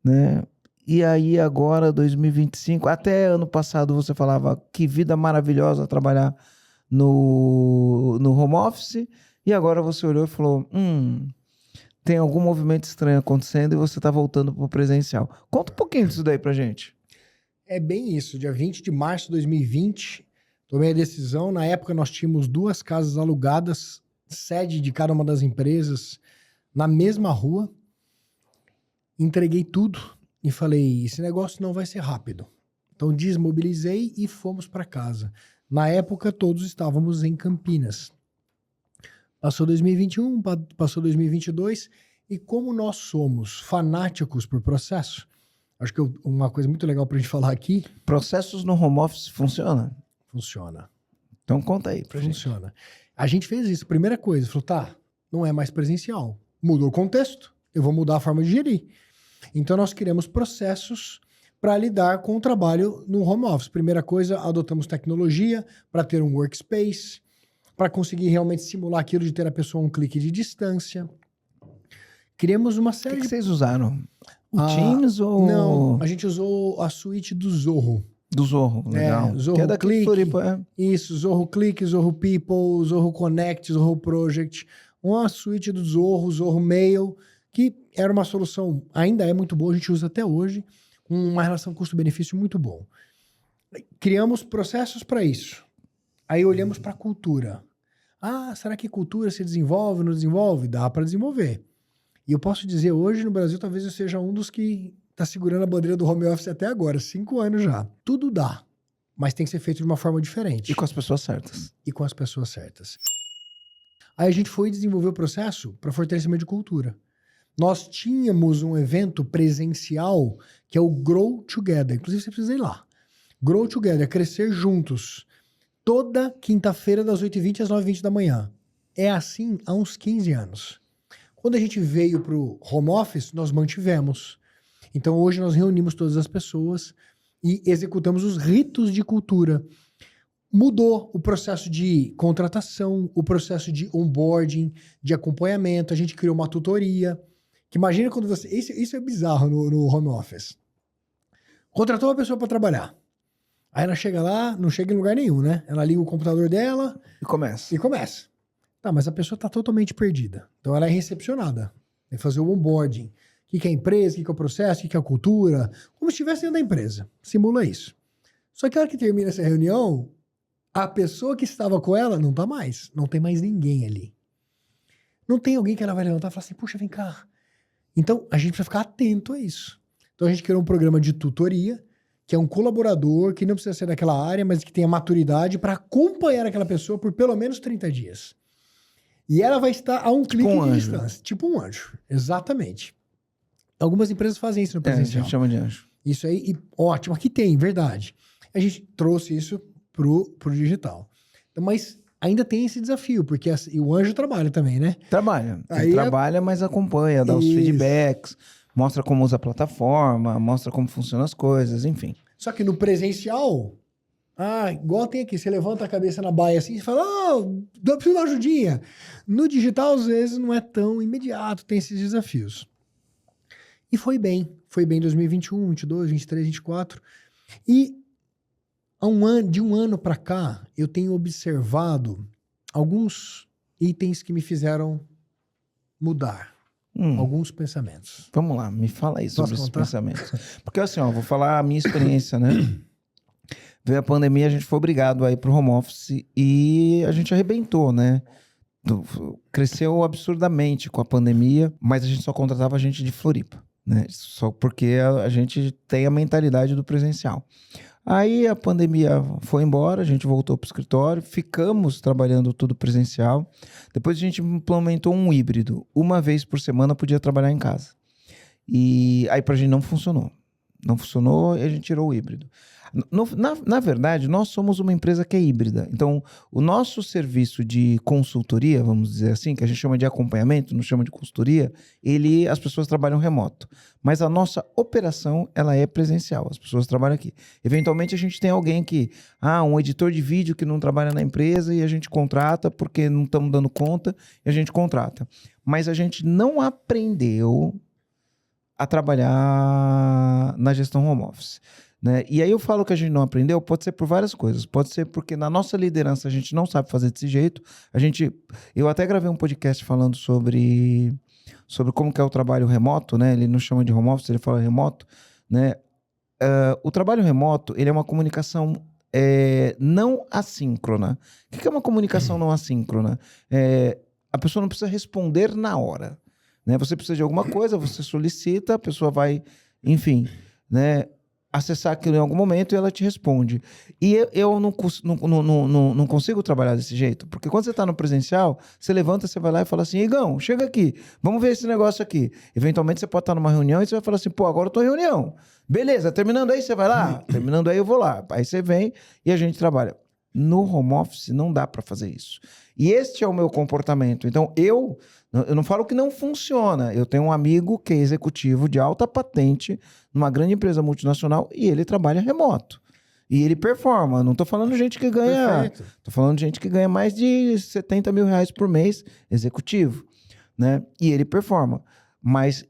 né? E aí agora 2025, até ano passado você falava que vida maravilhosa trabalhar no home office, e agora você olhou e falou, tem algum movimento estranho acontecendo e você está voltando para o presencial. Conta um pouquinho disso daí pra gente. É bem isso. Dia 20 de março de 2020, tomei a decisão. Na época, nós tínhamos 2 casas alugadas, sede de cada uma das empresas, na mesma rua. Entreguei tudo e falei, esse negócio não vai ser rápido. Então, desmobilizei e fomos para casa. Na época, todos estávamos em Campinas. Passou 2021, passou 2022, e como nós somos fanáticos por processo, acho que uma coisa muito legal pra gente falar aqui... Processos no home office funciona? Funciona. Então conta aí pra gente. Funciona. A gente fez isso. Primeira coisa, falou, não é mais presencial. Mudou o contexto, eu vou mudar a forma de gerir. Então nós criamos processos para lidar com o trabalho no home office. Primeira coisa, adotamos tecnologia para ter um workspace, para conseguir realmente simular aquilo de ter a pessoa a um clique de distância. Criamos uma série O que vocês usaram? O Teams ou... Não, a gente usou a suíte do Zorro. Do Zorro, legal. Zorro que é daqui de Floripa, Isso, Zorro Click, Zorro People, Zorro Connect, Zorro Project. Uma suíte do Zorro, Zorro Mail, que era uma solução, ainda é muito boa, a gente usa até hoje, com uma relação custo-benefício muito bom. Criamos processos para isso. Aí olhamos para a cultura. Será que cultura se desenvolve, não desenvolve? Dá para desenvolver. E eu posso dizer, hoje no Brasil, talvez eu seja um dos que está segurando a bandeira do home office até agora, 5 anos já. Tudo dá, mas tem que ser feito de uma forma diferente. E com as pessoas certas. E com as pessoas certas. Aí a gente foi desenvolver o processo para fortalecimento de cultura. Nós tínhamos um evento presencial que é o Grow Together. Inclusive, você precisa ir lá. Grow Together, crescer juntos. Toda quinta-feira, das 8h20 às 9h20 da manhã. É assim há uns 15 anos. Quando a gente veio para o home office, nós mantivemos. Então, hoje nós reunimos todas as pessoas e executamos os ritos de cultura. mudou o processo de contratação, o processo de onboarding, de acompanhamento. A gente criou uma tutoria. Que imagina quando você... Isso é bizarro no home office. Contratou uma pessoa para trabalhar. Aí ela chega lá, não chega em lugar nenhum, né? Ela liga o computador dela... E começa. Tá, mas a pessoa tá totalmente perdida. Então ela é recepcionada. Tem que fazer o onboarding. O que é a empresa, o que é o processo, o que é a cultura. Como se estivesse dentro da empresa. Simula isso. Só que a hora que termina essa reunião, a pessoa que estava com ela não tá mais. Não tem mais ninguém ali. Não tem alguém que ela vai levantar e falar assim, puxa, vem cá. Então, a gente precisa ficar atento a isso. Então, a gente criou um programa de tutoria, que é um colaborador que não precisa ser daquela área, mas que tenha maturidade para acompanhar aquela pessoa por pelo menos 30 dias. E ela vai estar a um clique de distância. Tipo um anjo. Exatamente. Algumas empresas fazem isso no presencial. A gente chama de anjo. Isso aí, ótimo. Aqui tem, verdade. A gente trouxe isso pro digital. Então, mas ainda tem esse desafio, porque e o anjo trabalha também, né? Trabalha. Aí Ele trabalha, mas acompanha, dá os feedbacks, mostra como usa a plataforma, mostra como funcionam as coisas, enfim. Só que no presencial, igual tem aqui, você levanta a cabeça na baia assim e fala, eu preciso de uma ajudinha. No digital, às vezes, não é tão imediato, tem esses desafios. E foi bem em 2021, 22, 23, 24. E de um ano para cá, eu tenho observado alguns itens que me fizeram mudar. Alguns pensamentos. Vamos lá, me fala aí sobre esses contar? pensamentos. Porque assim, vou falar a minha experiência, né? Veio a pandemia, a gente foi obrigado a ir pro home office e a gente arrebentou, né? Cresceu absurdamente com a pandemia, mas a gente só contratava gente de Floripa, né? Só porque a gente tem a mentalidade do presencial. Aí a pandemia foi embora, a gente voltou pro escritório, ficamos trabalhando tudo presencial. Depois a gente implementou um híbrido. Uma vez por semana podia trabalhar em casa. E aí pra gente não funcionou. Não funcionou e a gente tirou o híbrido. Na verdade, nós somos uma empresa que é híbrida. Então, o nosso serviço de consultoria, vamos dizer assim, que a gente chama de acompanhamento, não chama de consultoria, as pessoas trabalham remoto. Mas a nossa operação, ela é presencial. As pessoas trabalham aqui. Eventualmente, a gente tem alguém que... um editor de vídeo que não trabalha na empresa e a gente contrata porque não estamos dando conta e a gente contrata. Mas a gente não aprendeu a trabalhar na gestão home office. Né? E aí eu falo que a gente não aprendeu, pode ser por várias coisas. Pode ser porque na nossa liderança a gente não sabe fazer desse jeito. Eu até gravei um podcast falando sobre como que é o trabalho remoto, né? Ele não chama de home office, ele fala remoto. Né? O trabalho remoto, ele é uma comunicação não assíncrona. O que é uma comunicação não assíncrona? A pessoa não precisa responder na hora. Né? Você precisa de alguma coisa, você solicita, a pessoa vai, enfim, né, acessar aquilo em algum momento e ela te responde. E eu não consigo trabalhar desse jeito, porque quando você está no presencial, você levanta, você vai lá e fala assim, Igão, chega aqui, vamos ver esse negócio aqui. Eventualmente você pode estar numa reunião e você vai falar assim, agora eu tô em reunião. Beleza, terminando aí você vai lá? Terminando aí eu vou lá. Aí você vem e a gente trabalha. No home office não dá para fazer isso. E este é o meu comportamento. Então, eu não falo que não funciona. Eu tenho um amigo que é executivo de alta patente numa grande empresa multinacional e ele trabalha remoto. E ele performa. Não estou falando de gente que ganha... Estou falando de gente que ganha mais de 70 mil reais por mês, executivo. Né? E ele performa. Mas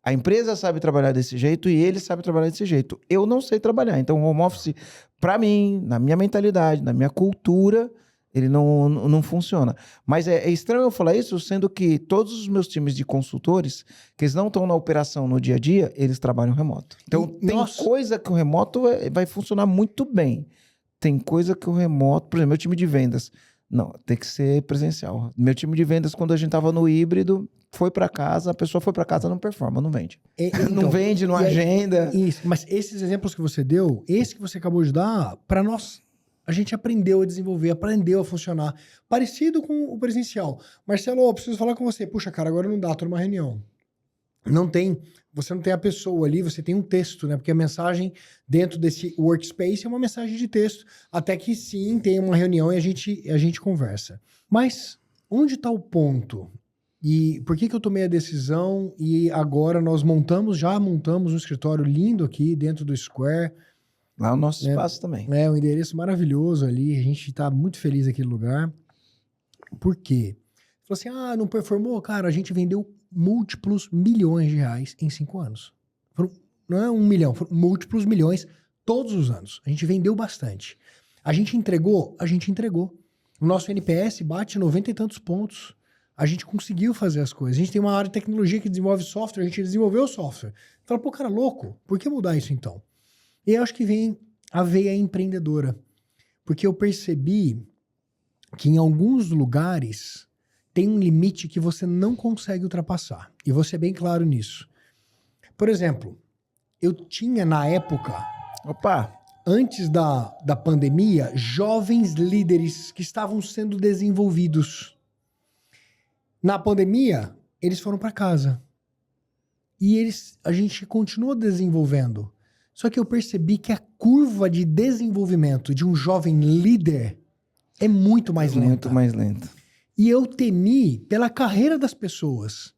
a empresa sabe trabalhar desse jeito e ele sabe trabalhar desse jeito. Eu não sei trabalhar. Então, o home office, para mim, na minha mentalidade, na minha cultura... ele não funciona. Mas é estranho eu falar isso, sendo que todos os meus times de consultores, que eles não estão na operação no dia a dia, eles trabalham remoto. Então, coisa que o remoto vai funcionar muito bem. Tem coisa que o remoto... Por exemplo, meu time de vendas... Não, tem que ser presencial. Meu time de vendas, quando a gente estava no híbrido, foi para casa, a pessoa foi para casa, não performa, não vende. Então, não vende, não agenda. Isso, mas esses exemplos que você deu, esse que você acabou de dar, para nós... A gente aprendeu a desenvolver, aprendeu a funcionar. Parecido com o presencial. Marcelo, eu preciso falar com você. Puxa, cara, agora não dá, tô numa reunião. Você não tem a pessoa ali, você tem um texto, né? Porque a mensagem dentro desse workspace é uma mensagem de texto. Até que sim, tem uma reunião e a gente conversa. Mas onde está o ponto? E por que eu tomei a decisão e agora nós já montamos um escritório lindo aqui dentro do Square. Lá é o nosso espaço também. É um endereço maravilhoso ali, a gente tá muito feliz naquele lugar. Por quê? Falou assim, não performou? Cara, a gente vendeu múltiplos milhões de reais em 5 anos. Não é 1 milhão, foram múltiplos milhões todos os anos. A gente vendeu bastante. A gente entregou? A gente entregou. O nosso NPS bate 90 e tantos pontos. A gente conseguiu fazer as coisas. A gente tem uma área de tecnologia que desenvolve software, a gente desenvolveu o software. Fala, pô, cara, louco, por que mudar isso então? E eu acho que vem a veia empreendedora. Porque eu percebi que em alguns lugares tem um limite que você não consegue ultrapassar. E vou ser bem claro nisso. Por exemplo, eu tinha na época, antes da pandemia, jovens líderes que estavam sendo desenvolvidos. Na pandemia, eles foram para casa. E a gente continuou desenvolvendo. Só que eu percebi que a curva de desenvolvimento de um jovem líder é muito mais lenta. Muito mais lenta. E eu temi pela carreira das pessoas.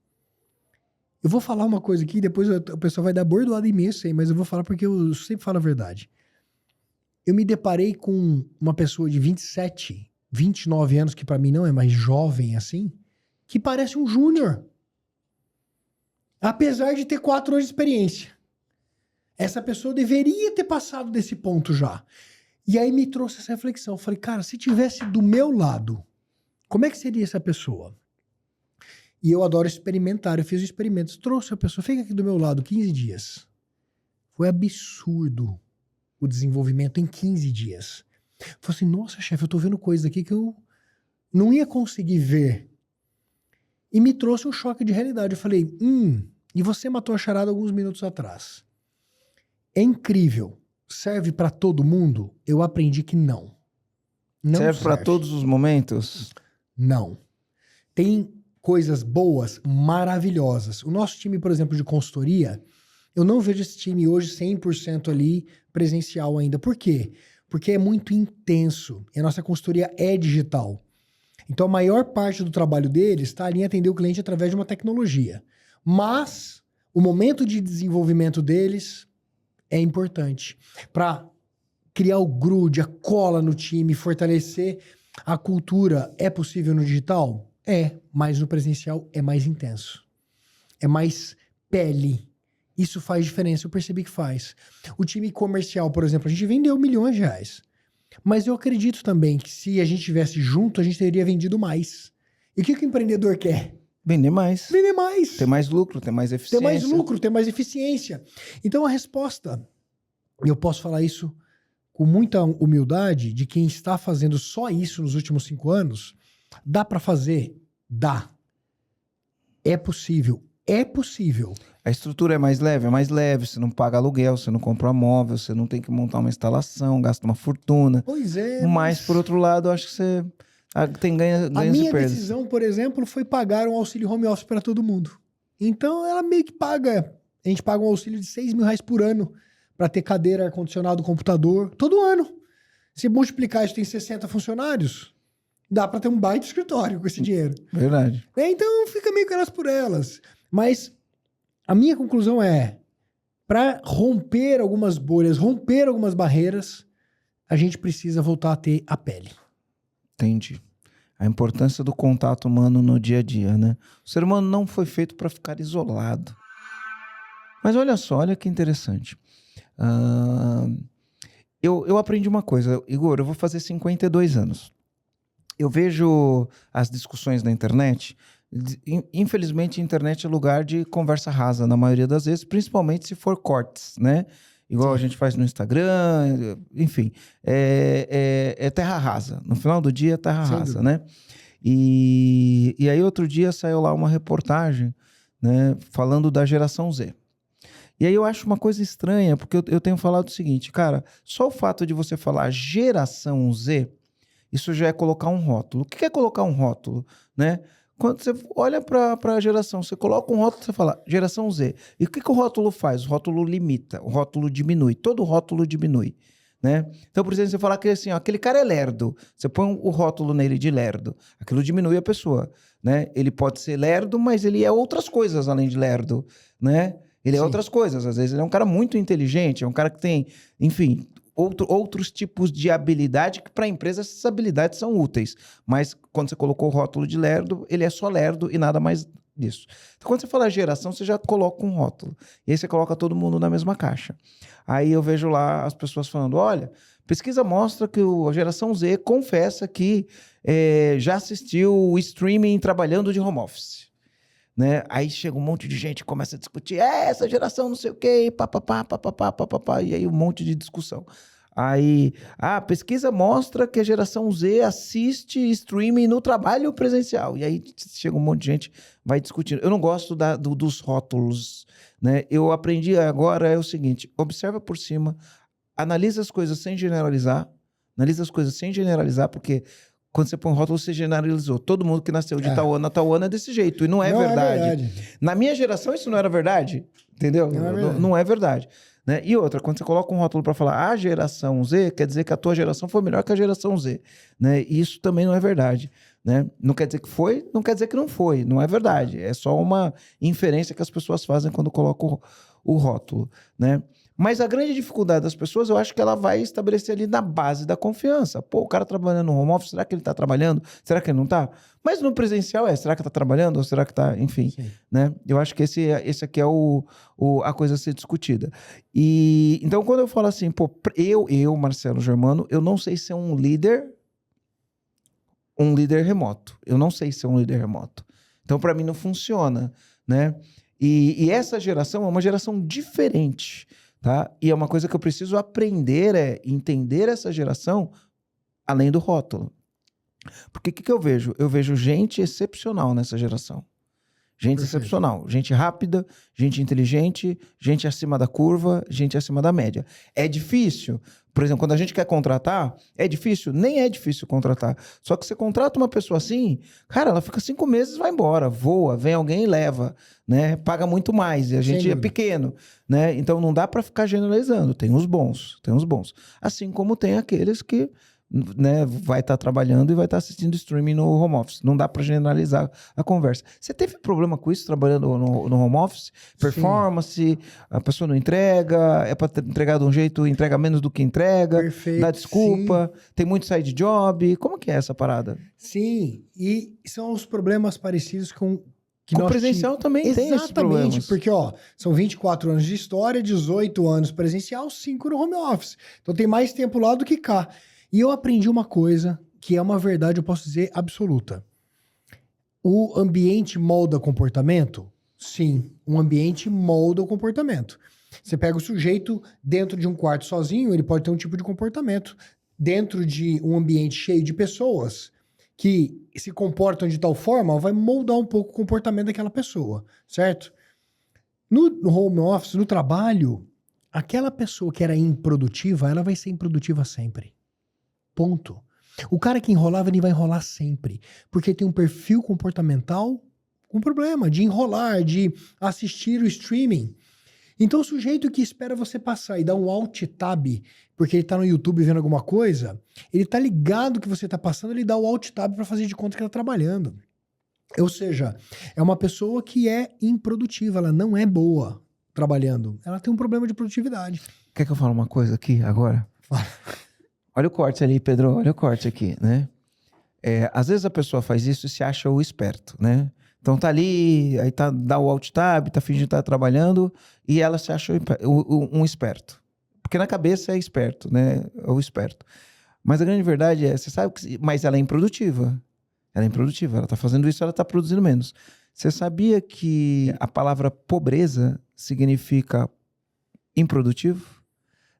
Eu vou falar uma coisa aqui, depois o pessoal vai dar bordoada em mim, eu sei, mas eu vou falar porque eu sempre falo a verdade. Eu me deparei com uma pessoa de 27, 29 anos, que pra mim não é mais jovem assim, que parece um júnior. Apesar de ter 4 anos de experiência. Essa pessoa deveria ter passado desse ponto já. E aí me trouxe essa reflexão. Eu falei, cara, se tivesse do meu lado, como é que seria essa pessoa? E eu adoro experimentar. Eu fiz experimentos. Trouxe a pessoa, fica aqui do meu lado 15 dias. Foi absurdo o desenvolvimento em 15 dias. Eu falei assim, nossa, chefe, eu tô vendo coisas aqui que eu não ia conseguir ver. E me trouxe um choque de realidade. Eu falei, e você matou a charada alguns minutos atrás. É incrível. Serve para todo mundo? Eu aprendi que não. Não serve para todos os momentos? Não. Tem coisas boas, maravilhosas. O nosso time, por exemplo, de consultoria, eu não vejo esse time hoje 100% ali presencial ainda. Por quê? Porque é muito intenso. E a nossa consultoria é digital. Então, a maior parte do trabalho deles está ali em atender o cliente através de uma tecnologia. Mas o momento de desenvolvimento deles é importante para criar o grude, a cola no time, fortalecer a cultura. É possível no digital? É, mas no presencial é mais intenso. É mais pele. Isso faz diferença, eu percebi que faz. O time comercial, por exemplo, a gente vendeu milhões de reais. Mas eu acredito também que se a gente estivesse junto, a gente teria vendido mais. E o que o empreendedor quer? Vender mais. Vender mais. Ter mais lucro, ter mais eficiência. Ter mais lucro, ter mais eficiência. Então a resposta, eu posso falar isso com muita humildade, de quem está fazendo só isso nos últimos 5 anos, dá para fazer? Dá. É possível. É possível. A estrutura é mais leve, você não paga aluguel, você não compra móvel, você não tem que montar uma instalação, gasta uma fortuna. Pois é. Mas, por outro lado, eu acho que você tem ganhos e perdas. A minha decisão, por exemplo, foi pagar um auxílio home office para todo mundo. Então, ela meio que paga. A gente paga um auxílio de R$6.000 por ano para ter cadeira, ar-condicionado, computador, todo ano. Se multiplicar isso, tem 60 funcionários, dá para ter um baita escritório com esse dinheiro. Verdade. Então, fica meio que elas por elas. Mas a minha conclusão é, para romper algumas bolhas, romper algumas barreiras, a gente precisa voltar a ter a pele. Entendi. A importância do contato humano no dia a dia, né? O ser humano não foi feito para ficar isolado. Mas olha só, olha que interessante. Eu aprendi uma coisa. Igor, eu vou fazer 52 anos. Eu vejo as discussões na internet. Infelizmente, a internet é lugar de conversa rasa, na maioria das vezes, principalmente se for cortes, né? Igual a gente faz no Instagram, enfim. É terra rasa. No final do dia, é terra rasa, né? E aí, outro dia, saiu lá uma reportagem, né, falando da geração Z. E aí eu acho uma coisa estranha, porque eu tenho falado o seguinte, cara, só o fato de você falar geração Z, isso já é colocar um rótulo. O que é colocar um rótulo, né? Quando você olha para a geração, você coloca um rótulo, você fala geração Z. E o que o rótulo faz? O rótulo limita, o rótulo diminui. Todo rótulo diminui, né? Então, por exemplo, você falar que assim, ó, aquele cara é lerdo. Você põe o rótulo nele de lerdo. Aquilo diminui a pessoa, né? Ele pode ser lerdo, mas ele é outras coisas além de lerdo, né? Ele é outras coisas. Às vezes ele é um cara muito inteligente, é um cara que tem, enfim, outros tipos de habilidade que para a empresa essas habilidades são úteis. Mas quando você colocou o rótulo de lerdo, ele é só lerdo e nada mais disso. Então, quando você fala geração, você já coloca um rótulo. E aí você coloca todo mundo na mesma caixa. Aí eu vejo lá as pessoas falando, olha, pesquisa mostra que a geração Z confessa que já assistiu o streaming trabalhando de home office. Né? Aí chega um monte de gente que começa a discutir, essa geração não sei o quê, papapá, papapá, papapá, e aí um monte de discussão. Aí, a pesquisa mostra que a geração Z assiste streaming no trabalho presencial. E aí chega um monte de gente, vai discutindo. Eu não gosto dos rótulos, né? Eu aprendi agora é o seguinte, observa por cima, analisa as coisas sem generalizar, porque quando você põe rótulo, você generalizou. Todo mundo que nasceu de tal ano é desse jeito. E não é verdade. É verdade. Na minha geração, isso não era verdade. Entendeu? Não é verdade. Né? E outra, quando você coloca um rótulo para falar a geração Z, quer dizer que a tua geração foi melhor que a geração Z. Né? E isso também não é verdade. Né? Não quer dizer que foi, não quer dizer que não foi. Não é verdade. É só uma inferência que as pessoas fazem quando colocam o rótulo. Né? Mas a grande dificuldade das pessoas, eu acho que ela vai estabelecer ali na base da confiança. Pô, o cara trabalhando no home office, será que ele está trabalhando? Será que ele não está? Mas no presencial será que está trabalhando? Ou será que está, enfim, né? Eu acho que esse aqui é a coisa a ser discutida. E então, quando eu falo assim, pô, eu, Marcelo Germano, eu não sei ser um líder remoto. Eu não sei ser um líder remoto. Então, para mim, não funciona, né? E essa geração é uma geração diferente. Tá? E é uma coisa que eu preciso aprender, entender essa geração além do rótulo. Porque o que eu vejo? Eu vejo gente excepcional nessa geração. Gente excepcional. Gente rápida, gente inteligente, gente acima da curva, gente acima da média. É difícil. Por exemplo, quando a gente quer contratar, é difícil? Nem é difícil contratar. Só que você contrata uma pessoa assim, cara, ela fica 5 meses e vai embora. Voa, vem alguém e leva. Né? Paga muito mais. E a gente é pequeno. Né? Então não dá para ficar generalizando. Tem os bons. Assim como tem aqueles que... Né, vai estar trabalhando e vai estar assistindo streaming no home office. Não dá para generalizar a conversa. Você teve problema com isso trabalhando no home office? Performance, sim. A pessoa não entrega, é para entregar de um jeito, entrega menos do que entrega, perfeito, dá desculpa, sim. Tem muito side job. Como que é essa parada? Sim, e são os problemas parecidos com... O presencial também tem esses problemas. Exatamente, porque são 24 anos de história, 18 anos presencial, 5 no home office. Então tem mais tempo lá do que cá. E eu aprendi uma coisa que é uma verdade, eu posso dizer, absoluta. O ambiente molda comportamento? Sim, um ambiente molda o comportamento. Você pega o sujeito dentro de um quarto sozinho, ele pode ter um tipo de comportamento. Dentro de um ambiente cheio de pessoas que se comportam de tal forma, vai moldar um pouco o comportamento daquela pessoa, certo? No home office, no trabalho, aquela pessoa que era improdutiva, ela vai ser improdutiva sempre. Ponto. O cara que enrolava, ele vai enrolar sempre. Porque tem um perfil comportamental com problema de enrolar, de assistir o streaming. Então o sujeito que espera você passar e dar um alt tab, porque ele tá no YouTube vendo alguma coisa, ele tá ligado que você tá passando, ele dá o alt tab para fazer de conta que tá trabalhando. Ou seja, é uma pessoa que é improdutiva, ela não é boa trabalhando. Ela tem um problema de produtividade. Quer que eu fale uma coisa aqui agora? Olha o corte ali, Pedro, olha o corte aqui, né? Às vezes a pessoa faz isso e se acha o esperto, né? Então tá ali, aí dá o alt tab, tá fingindo que tá trabalhando e ela se acha um esperto. Porque na cabeça é esperto, né? É o esperto. Mas a grande verdade você sabe que... Mas ela é improdutiva. Ela tá fazendo isso, ela tá produzindo menos. Você sabia que a palavra pobreza significa improdutivo?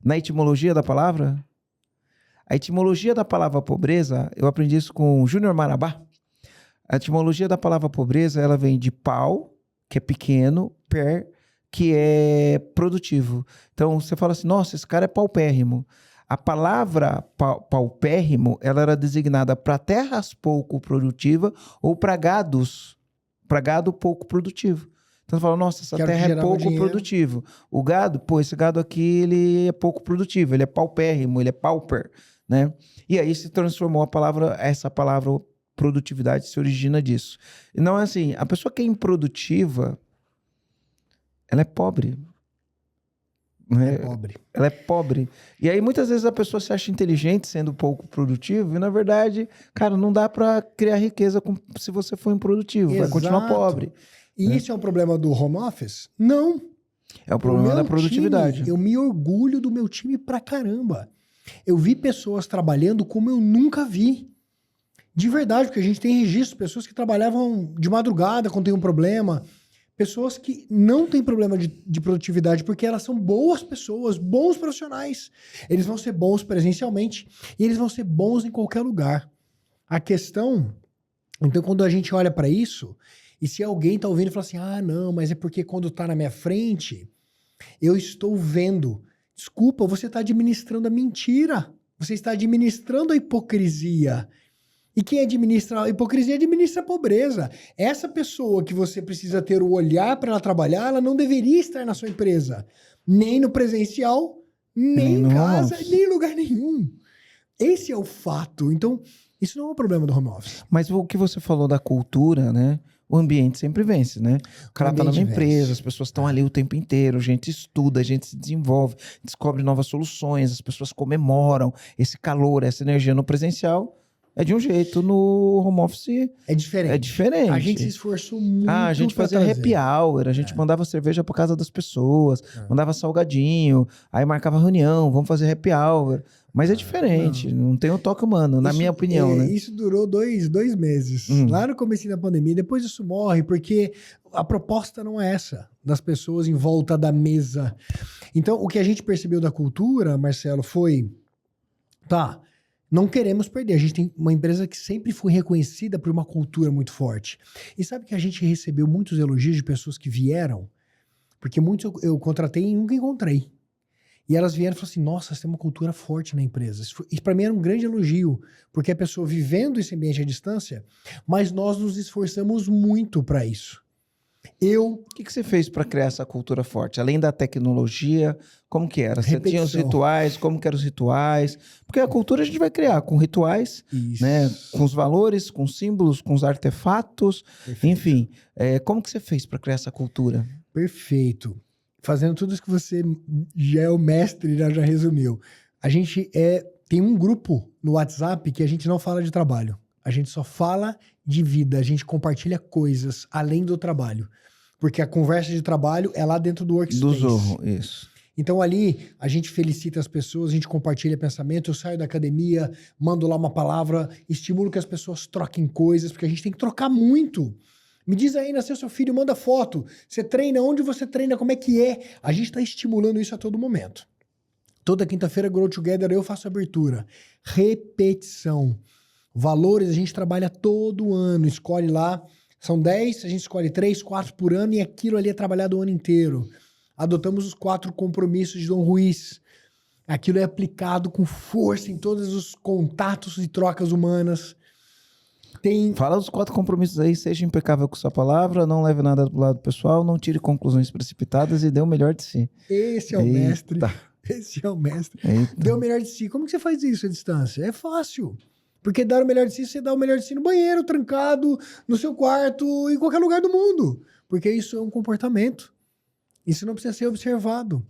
Na etimologia da palavra... A etimologia da palavra pobreza, eu aprendi isso com o Júnior Marabá. A etimologia da palavra pobreza, ela vem de pau, que é pequeno, per, que é produtivo. Então, você fala assim, nossa, esse cara é paupérrimo. A palavra paupérrimo, ela era designada para terras pouco produtivas ou para gado pouco produtivo. Então, você fala, nossa, essa terra é pouco produtivo. O gado, esse gado aqui, ele é pouco produtivo, ele é paupérrimo, ele é pauper. Né? E aí se transformou essa palavra produtividade se origina disso. Não é assim, a pessoa que é improdutiva, ela é pobre. né? É pobre. Ela é pobre. E aí, muitas vezes, a pessoa se acha inteligente sendo pouco produtivo, e, na verdade, cara, não dá para criar riqueza se você for improdutivo. Vai continuar Exato. pobre. E isso é um problema do home office? Não. É o problema da produtividade. Time, eu me orgulho do meu time pra caramba. Eu vi pessoas trabalhando como eu nunca vi. De verdade, porque a gente tem registro, pessoas que trabalhavam de madrugada quando tem um problema, pessoas que não têm problema de produtividade porque elas são boas pessoas, bons profissionais. Eles vão ser bons presencialmente e eles vão ser bons em qualquer lugar. A questão, então, quando a gente olha para isso, e se alguém tá ouvindo e fala assim, ah, não, mas é porque quando tá na minha frente, eu estou vendo. Desculpa, você está administrando a mentira. Você está administrando a hipocrisia. E quem administra a hipocrisia administra a pobreza. Essa pessoa que você precisa ter o olhar para ela trabalhar, ela não deveria estar na sua empresa. Nem no presencial, nem em casa, nem em lugar nenhum. Esse é o fato. Então, isso não é um problema do home office. Mas o que você falou da cultura, né? O ambiente sempre vence, né? O cara tá numa empresa, as pessoas estão ali o tempo inteiro, a gente estuda, a gente se desenvolve, descobre novas soluções, as pessoas comemoram esse calor, essa energia. No presencial é de um jeito, no home office é diferente. É diferente. A gente se esforçou muito. A gente fazia happy hour, a gente mandava cerveja pra casa das pessoas, mandava salgadinho, aí marcava reunião, vamos fazer happy hour. Mas é diferente, não tem o toque humano, na minha opinião, né? Isso durou dois meses, lá no começo da pandemia. Depois isso morre, porque a proposta não é essa, das pessoas em volta da mesa. Então, o que a gente percebeu da cultura, Marcelo, foi... Tá, não queremos perder. A gente tem uma empresa que sempre foi reconhecida por uma cultura muito forte. E sabe que a gente recebeu muitos elogios de pessoas que vieram? Porque muitos eu contratei e nunca encontrei. E elas vieram e falaram assim, nossa, você tem uma cultura forte na empresa. Isso para mim era um grande elogio, porque a pessoa vivendo esse ambiente à distância, mas nós nos esforçamos muito para isso. O que você fez para criar essa cultura forte? Além da tecnologia, como que era? Você tinha os rituais, como que eram os rituais? Porque a cultura a gente vai criar com rituais, né? Com os valores, com os símbolos, com os artefatos, enfim. Como que você fez para criar essa cultura? Perfeito. Fazendo tudo isso que você já é o mestre, já resumiu. A gente tem um grupo no WhatsApp que a gente não fala de trabalho. A gente só fala de vida. A gente compartilha coisas além do trabalho. Porque a conversa de trabalho é lá dentro do workspace. Do Zorro, isso. Então ali a gente felicita as pessoas, a gente compartilha pensamento, eu saio da academia, mando lá uma palavra, estimulo que as pessoas troquem coisas, porque a gente tem que trocar muito. Me diz aí, nasceu seu filho, manda foto. Você treina, onde você treina, como é que é? A gente está estimulando isso a todo momento. Toda quinta-feira, Grow Together, eu faço abertura. Repetição. Valores, a gente trabalha todo ano. Escolhe lá, são 10, a gente escolhe 3, 4 por ano e aquilo ali é trabalhado o ano inteiro. Adotamos os 4 compromissos de Dom Ruiz. Aquilo é aplicado com força em todos os contatos e trocas humanas. Fala dos 4 compromissos aí, seja impecável com sua palavra, não leve nada do lado pessoal, não tire conclusões precipitadas e dê o melhor de si. Esse é o mestre. Esse é o mestre. Dê o melhor de si. Como que você faz isso à distância? É fácil. Porque dar o melhor de si, você dá o melhor de si no banheiro, trancado, no seu quarto, em qualquer lugar do mundo. Porque isso é um comportamento. Isso não precisa ser observado.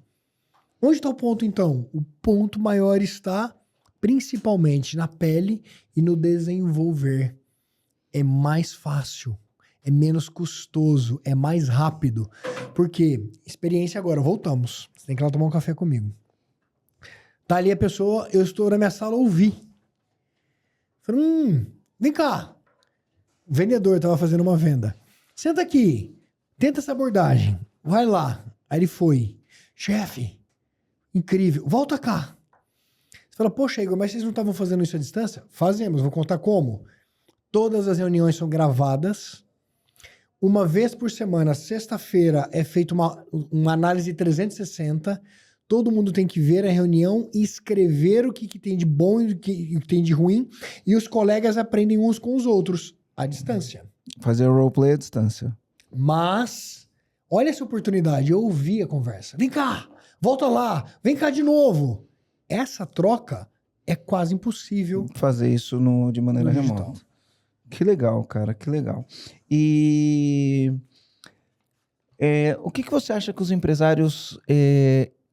Onde está o ponto, então? O ponto maior está principalmente na pele e no desenvolver. É mais fácil, é menos custoso, é mais rápido. Porque, experiência agora, voltamos. Você tem que ir lá tomar um café comigo. Tá ali a pessoa, eu estou na minha sala, ouvi. Falei, vem cá. O vendedor estava fazendo uma venda. Senta aqui, tenta essa abordagem, vai lá. Aí ele foi. Chefe, incrível, volta cá. Você fala, poxa, Igor, mas vocês não estavam fazendo isso à distância? Fazemos, vou contar como. Todas as reuniões são gravadas. Uma vez por semana, sexta-feira, é feita uma análise 360. Todo mundo tem que ver a reunião e escrever o que tem de bom e o que tem de ruim. E os colegas aprendem uns com os outros, à distância. Fazer o roleplay à distância. Mas, olha essa oportunidade. Eu ouvi a conversa. Vem cá, volta lá, vem cá de novo. Essa troca é quase impossível. Fazer isso de maneira remota. Que legal, cara, que legal. E o que você acha que os empresários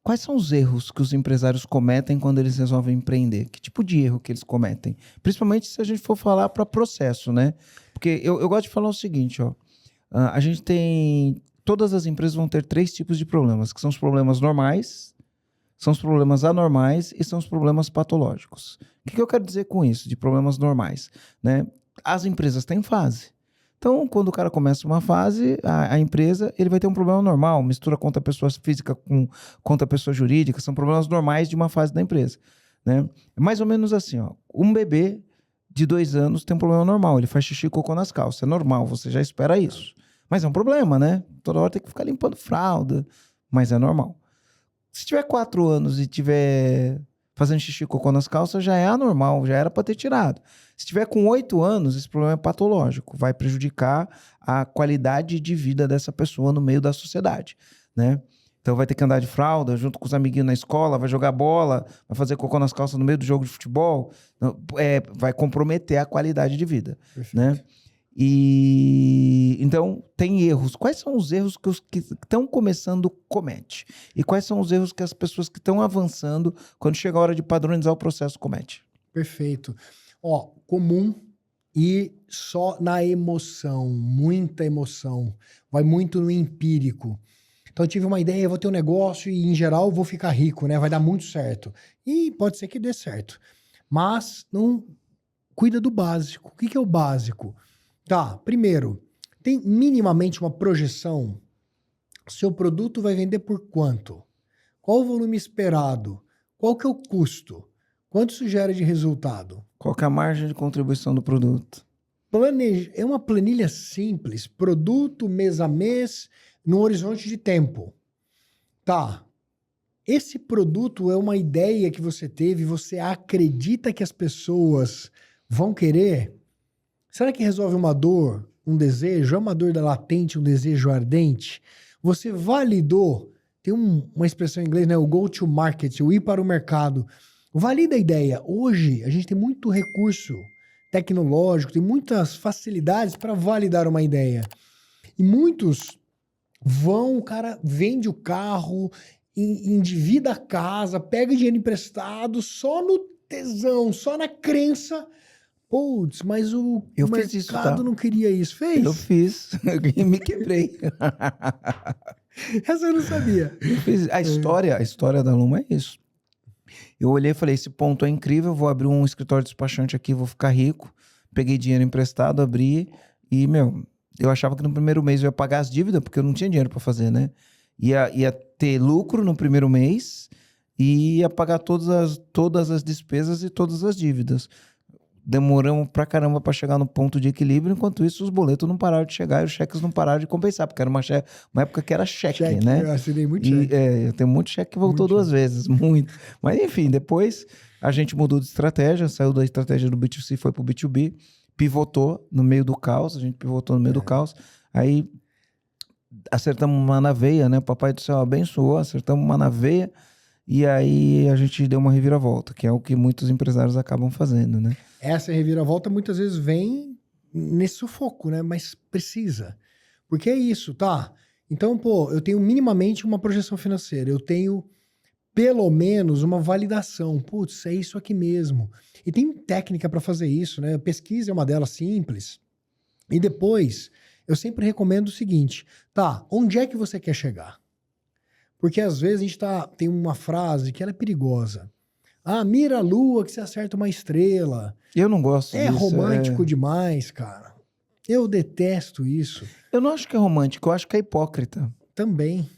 Quais são os erros que os empresários cometem quando eles resolvem empreender? Que tipo de erro que eles cometem? Principalmente se a gente for falar para processo, né? Porque eu gosto de falar o seguinte, ó. A gente tem... Todas as empresas vão ter 3 tipos de problemas, que são os problemas normais, são os problemas anormais e são os problemas patológicos. O que eu quero dizer com isso, de problemas normais? Né? As empresas têm fase. Então, quando o cara começa uma fase, a empresa, ele vai ter um problema normal, mistura conta pessoa física com conta pessoa jurídica, são problemas normais de uma fase da empresa. Né? É mais ou menos assim, ó, um bebê de 2 anos tem um problema normal, ele faz xixi e cocô nas calças, é normal, você já espera isso. Mas é um problema, né? Toda hora tem que ficar limpando fralda, mas é normal. Se tiver 4 anos e tiver fazendo xixi e cocô nas calças, já é anormal, já era para ter tirado. Se tiver com 8 anos, esse problema é patológico, vai prejudicar a qualidade de vida dessa pessoa no meio da sociedade, né? Então vai ter que andar de fralda junto com os amiguinhos na escola, vai jogar bola, vai fazer cocô nas calças no meio do jogo de futebol, vai comprometer a qualidade de vida, né? E então tem erros. Quais são os erros que os que estão começando comete? E quais são os erros que as pessoas que estão avançando, quando chega a hora de padronizar o processo, comete? Perfeito. Ó, comum e só na emoção, muita emoção. Vai muito no empírico. Então eu tive uma ideia, eu vou ter um negócio e em geral eu vou ficar rico, né? Vai dar muito certo. E pode ser que dê certo. Mas não cuida do básico. O que é o básico? Tá, primeiro, tem minimamente uma projeção? Seu produto vai vender por quanto? Qual o volume esperado? Qual que é o custo? Quanto isso gera de resultado? Qual que é a margem de contribuição do produto? É uma planilha simples, produto mês a mês, no horizonte de tempo. Tá, esse produto é uma ideia que você teve, você acredita que as pessoas vão querer? Será que resolve uma dor, um desejo? É uma dor latente, um desejo ardente? Você validou, tem uma expressão em inglês, né? O go to market, o ir para o mercado. Valida a ideia. Hoje, a gente tem muito recurso tecnológico, tem muitas facilidades para validar uma ideia. E muitos o cara vende o carro, endivida a casa, pega dinheiro emprestado, só no tesão, só na crença. Putz, mas o mercado não queria isso. Fez? Eu fiz. Eu me quebrei. Essa eu não sabia. Eu fiz. A história da Luma é isso. Eu olhei e falei, esse ponto é incrível, vou abrir um escritório de despachante aqui, vou ficar rico. Peguei dinheiro emprestado, abri e, eu achava que no primeiro mês eu ia pagar as dívidas, porque eu não tinha dinheiro para fazer, né? Ia ter lucro no primeiro mês e ia pagar todas as despesas e todas as dívidas. Demoramos pra caramba pra chegar no ponto de equilíbrio, enquanto isso os boletos não pararam de chegar e os cheques não pararam de compensar, porque era uma época que era cheque, né? Eu assinei muito cheque. Eu tenho muito cheque que voltou muito 2 vezes, muito. Mas enfim, depois a gente mudou de estratégia, saiu da estratégia do B2C, foi pro B2B, pivotou no meio do caos, a gente pivotou no meio do caos, aí acertamos uma na veia, né? O Papai do Céu abençoou, acertamos uma na veia, e aí a gente deu uma reviravolta, que é o que muitos empresários acabam fazendo, né? Essa reviravolta muitas vezes vem nesse sufoco, né? Mas precisa. Porque é isso, tá? Então, eu tenho minimamente uma projeção financeira. Eu tenho pelo menos uma validação. Putz, é isso aqui mesmo. E tem técnica para fazer isso, né? Pesquisa é uma delas simples. E depois, eu sempre recomendo o seguinte, tá? Onde é que você quer chegar? Porque às vezes a gente tem uma frase que ela é perigosa. Ah, mira a lua que você acerta uma estrela. Eu não gosto disso. É romântico demais, cara. Eu detesto isso. Eu não acho que é romântico, eu acho que é hipócrita. Também.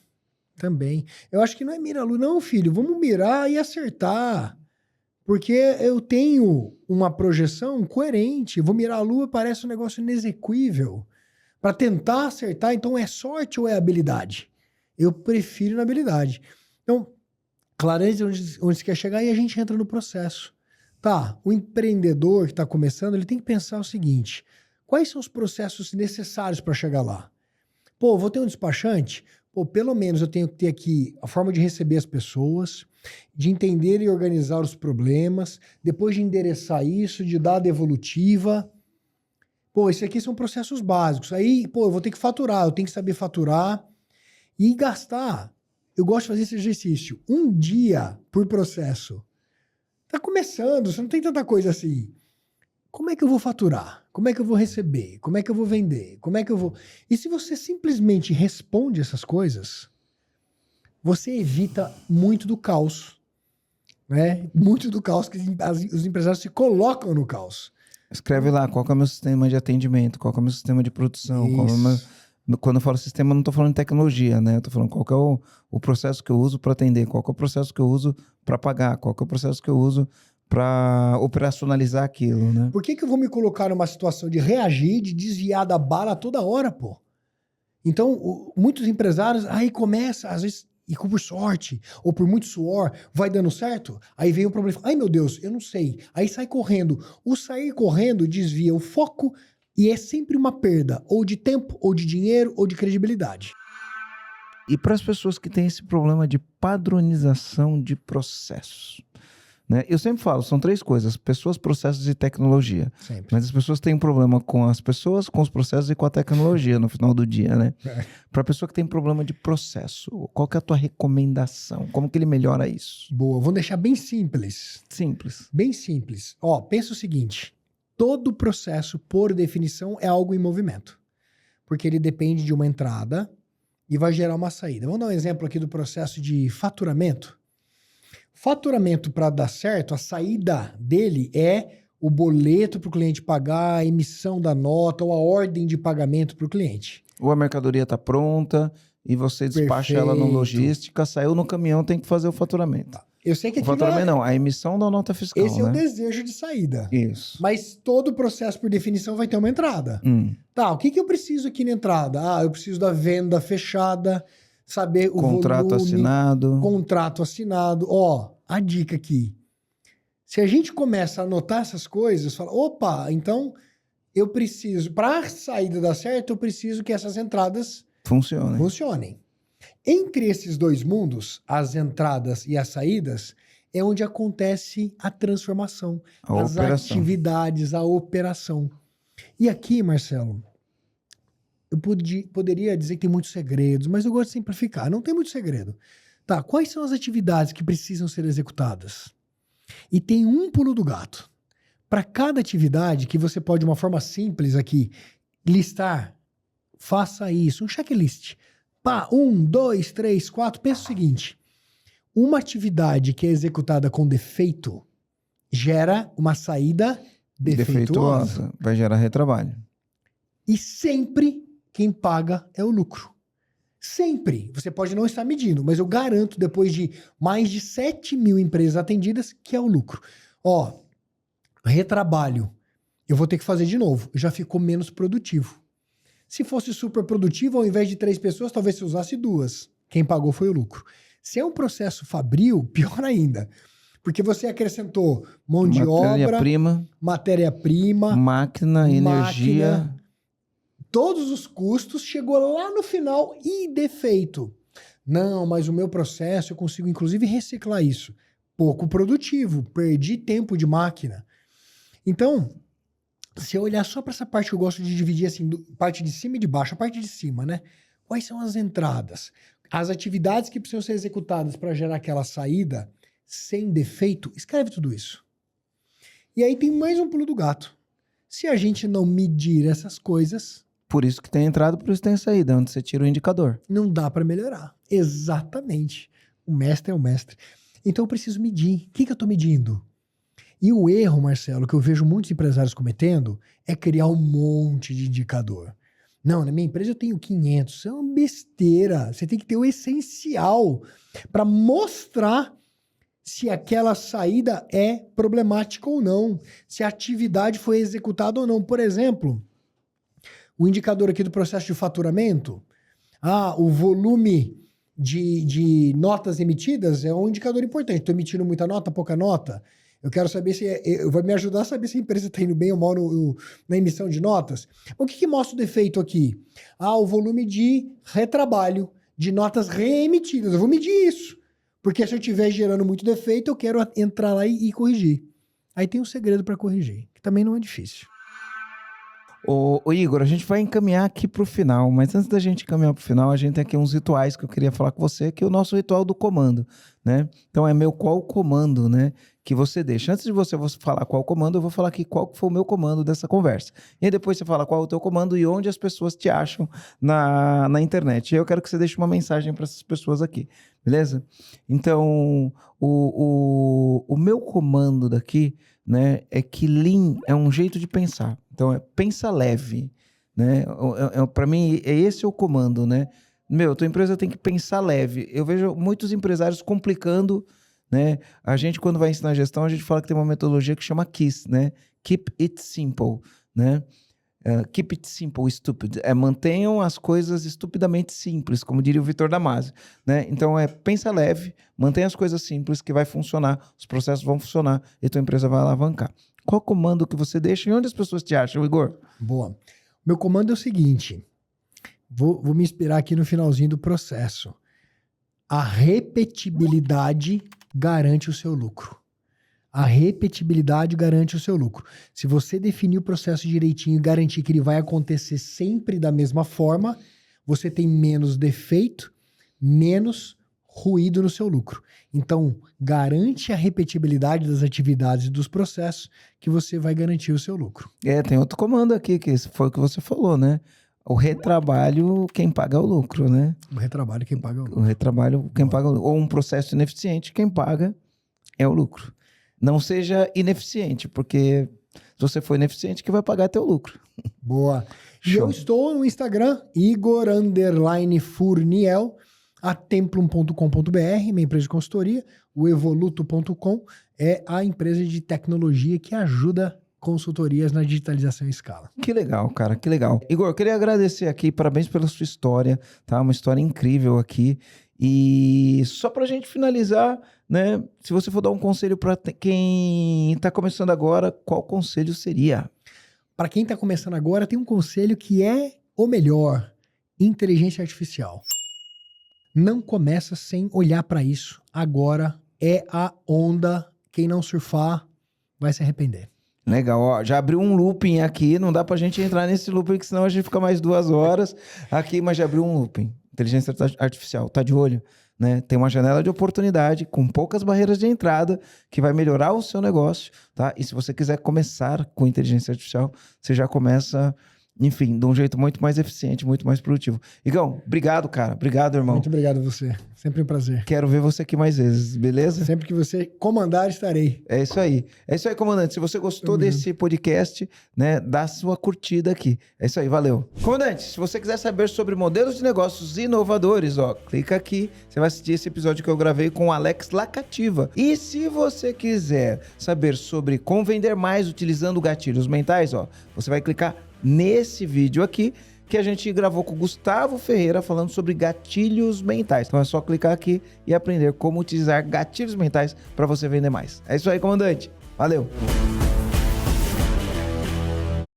Eu acho que não é mira a lua. Não, filho, vamos mirar e acertar. Porque eu tenho uma projeção coerente. Vou mirar a lua, parece um negócio inexequível. Para tentar acertar, então é sorte ou é habilidade? Eu prefiro na habilidade. Então, clareza onde você quer chegar e a gente entra no processo. Tá, o empreendedor que está começando, ele tem que pensar o seguinte, quais são os processos necessários para chegar lá? Vou ter um despachante? Pelo menos eu tenho que ter aqui a forma de receber as pessoas, de entender e organizar os problemas, depois de endereçar isso, de dar a devolutiva. Esses aqui são processos básicos. Aí, eu vou ter que faturar, eu tenho que saber faturar e gastar. eu gosto de fazer esse exercício. Um dia por processo. Tá começando, você não tem tanta coisa assim. Como é que eu vou faturar? Como é que eu vou receber? Como é que eu vou vender? Como é que eu vou... E se você simplesmente responde essas coisas, você evita muito do caos, né? Muito do caos que os empresários se colocam no caos. Escreve lá qual que é o meu sistema de atendimento, qual que é o meu sistema de produção, qual é o meu... Quando eu falo sistema, eu não estou falando de tecnologia, né? Eu estou falando qual que é o processo que eu uso para atender, qual que é o processo que eu uso para pagar, qual que é o processo que eu uso para operacionalizar aquilo, né? Por que eu vou me colocar numa situação de reagir, de desviar da bala toda hora, pô? Então, muitos empresários, aí começa, às vezes, e por sorte, ou por muito suor, vai dando certo, aí vem o problema, ai meu Deus, eu não sei, aí sai correndo. O sair correndo desvia o foco e é sempre uma perda, ou de tempo, ou de dinheiro, ou de credibilidade. E para as pessoas que têm esse problema de padronização de processos, né? Eu sempre falo, são 3 coisas: pessoas, processos e tecnologia. Sempre. Mas as pessoas têm um problema com as pessoas, com os processos e com a tecnologia no final do dia, né? Para a pessoa que tem problema de processo, qual que é a tua recomendação? Como que ele melhora isso? Boa, vou deixar bem simples. Simples. Bem simples. Ó, pensa o seguinte, todo processo, por definição, é algo em movimento. Porque ele depende de uma entrada e vai gerar uma saída. Vamos dar um exemplo aqui do processo de faturamento. Faturamento, para dar certo, a saída dele é o boleto para o cliente pagar, a emissão da nota ou a ordem de pagamento para o cliente. Ou a mercadoria está pronta e você despacha ela no logística, saiu no caminhão, tem que fazer o faturamento. Eu sei que O aqui faturamento não, a emissão da nota fiscal, esse é né? o desejo de saída. Isso. Mas todo processo, por definição, vai ter uma entrada. Tá, o que eu preciso aqui na entrada? Ah, eu preciso da venda fechada, saber o Contrato volume, assinado. contrato assinado. Ó, a dica aqui. Se a gente começa a anotar essas coisas, fala, opa, então eu preciso, para a saída dar certo, eu preciso que essas entradas funcionem. Entre esses 2 mundos, as entradas e as saídas, é onde acontece a transformação, as atividades, a operação. E aqui, Marcelo, eu poderia dizer que tem muitos segredos, mas eu gosto de simplificar. Não tem muito segredo. Tá, quais são as atividades que precisam ser executadas? E tem um pulo do gato. Para cada atividade que você pode, de uma forma simples aqui, listar, faça isso, um checklist. Pá, 1, 2, 3, 4, pensa o seguinte. Uma atividade que é executada com defeito gera uma saída defeituosa. Vai gerar retrabalho. E sempre quem paga é o lucro. Sempre. Você pode não estar medindo, mas eu garanto, depois de mais de 7.000 empresas atendidas, que é o lucro. Ó, retrabalho. Eu vou ter que fazer de novo. Já ficou menos produtivo. Se fosse super produtivo, ao invés de 3 pessoas, talvez você usasse 2. Quem pagou foi o lucro. Se é um processo fabril, pior ainda. Porque você acrescentou mão de obra, matéria-prima, máquina, energia. Todos os custos, chegou lá no final e defeito. Não, mas o meu processo, eu consigo inclusive reciclar isso. Pouco produtivo, perdi tempo de máquina. Então, se eu olhar só para essa parte que eu gosto de dividir assim, parte de cima e de baixo, a parte de cima, né? Quais são as entradas? As atividades que precisam ser executadas para gerar aquela saída sem defeito, escreve tudo isso. E aí tem mais um pulo do gato. Se a gente não medir essas coisas... Por isso que tem entrada, por isso tem saída, onde você tira o indicador. Não dá para melhorar. Exatamente. O mestre é o mestre. Então eu preciso medir. O que eu estou medindo? E o erro, Marcelo, que eu vejo muitos empresários cometendo é criar um monte de indicador. Não, na minha empresa eu tenho 500. Isso é uma besteira. Você tem que ter o essencial para mostrar se aquela saída é problemática ou não, se a atividade foi executada ou não. Por exemplo, o indicador aqui do processo de faturamento, o volume de notas emitidas é um indicador importante. Estou emitindo muita nota, pouca nota? Eu quero saber se... vai me ajudar a saber se a empresa está indo bem ou mal na emissão de notas. O que mostra o defeito aqui? O volume de retrabalho, de notas reemitidas. Eu vou medir isso. Porque se eu estiver gerando muito defeito, eu quero entrar lá e corrigir. Aí tem um segredo para corrigir, que também não é difícil. Ô Igor, a gente vai encaminhar aqui pro final, mas antes da gente encaminhar pro final, a gente tem aqui uns rituais que eu queria falar com você, que é o nosso ritual do comando, né? Então qual o comando, né, que você deixa. Antes de você falar qual o comando, eu vou falar aqui qual foi o meu comando dessa conversa. E aí depois você fala qual é o teu comando e onde as pessoas te acham na internet. E eu quero que você deixe uma mensagem para essas pessoas aqui, beleza? Então, o meu comando daqui, né, é que Lean é um jeito de pensar. Então, pensa leve, né? Para mim, esse é o comando, né? Tua empresa tem que pensar leve. Eu vejo muitos empresários complicando, né? A gente, quando vai ensinar gestão, a gente fala que tem uma metodologia que chama KISS, né? Keep it simple, né? Keep it simple, stupid. Mantenham as coisas estupidamente simples, como diria o Vitor Damasio, né? Então, pensa leve, mantenha as coisas simples que vai funcionar, os processos vão funcionar e tua empresa vai alavancar. Qual comando que você deixa e onde as pessoas te acham, Igor? Boa. Meu comando é o seguinte, vou me inspirar aqui no finalzinho do processo. A repetibilidade garante o seu lucro. A repetibilidade garante o seu lucro. Se você definir o processo direitinho e garantir que ele vai acontecer sempre da mesma forma, você tem menos defeito, menos ruído no seu lucro. Então, garante a repetibilidade das atividades e dos processos que você vai garantir o seu lucro. Tem outro comando aqui, que foi o que você falou, né? O retrabalho, quem paga é o lucro, né? O retrabalho, quem paga é o lucro. O retrabalho, quem paga é o lucro. Ou um processo ineficiente, quem paga é o lucro. Não seja ineficiente, porque se você for ineficiente, quem vai pagar é teu lucro. Boa. E Show. eu estou no Instagram, Igor_Furniel, a templum.com.br, minha empresa de consultoria, o evoluto.com é a empresa de tecnologia que ajuda consultorias na digitalização em escala. Que legal, cara, que legal. Igor, eu queria agradecer aqui, parabéns pela sua história, tá? Uma história incrível aqui. E só pra gente finalizar, né? Se você for dar um conselho para quem tá começando agora, qual conselho seria? Para quem está começando agora, tem um conselho que é o melhor: inteligência artificial. Não começa sem olhar para isso. Agora é a onda. Quem não surfar vai se arrepender. Legal, ó, já abriu um looping aqui, não dá pra gente entrar nesse looping, que senão a gente fica mais 2 horas aqui, mas já abriu um looping. Inteligência artificial, tá de olho, né? Tem uma janela de oportunidade com poucas barreiras de entrada que vai melhorar o seu negócio, tá? E se você quiser começar com inteligência artificial, você já começa, enfim, de um jeito muito mais eficiente, muito mais produtivo. Igão, obrigado, cara. Obrigado, irmão. Muito obrigado a você. Sempre um prazer. Quero ver você aqui mais vezes, beleza? Sempre que você comandar, estarei. É isso aí. É isso aí, comandante. Se você gostou desse podcast, né, dá sua curtida aqui. É isso aí, valeu. Comandante, se você quiser saber sobre modelos de negócios inovadores, ó, clica aqui. Você vai assistir esse episódio que eu gravei com o Alex Lacativa. E se você quiser saber sobre como vender mais utilizando gatilhos mentais, ó, você vai clicar nesse vídeo aqui, que a gente gravou com o Gustavo Ferreira falando sobre gatilhos mentais. Então é só clicar aqui e aprender como utilizar gatilhos mentais para você vender mais. É isso aí, comandante. Valeu!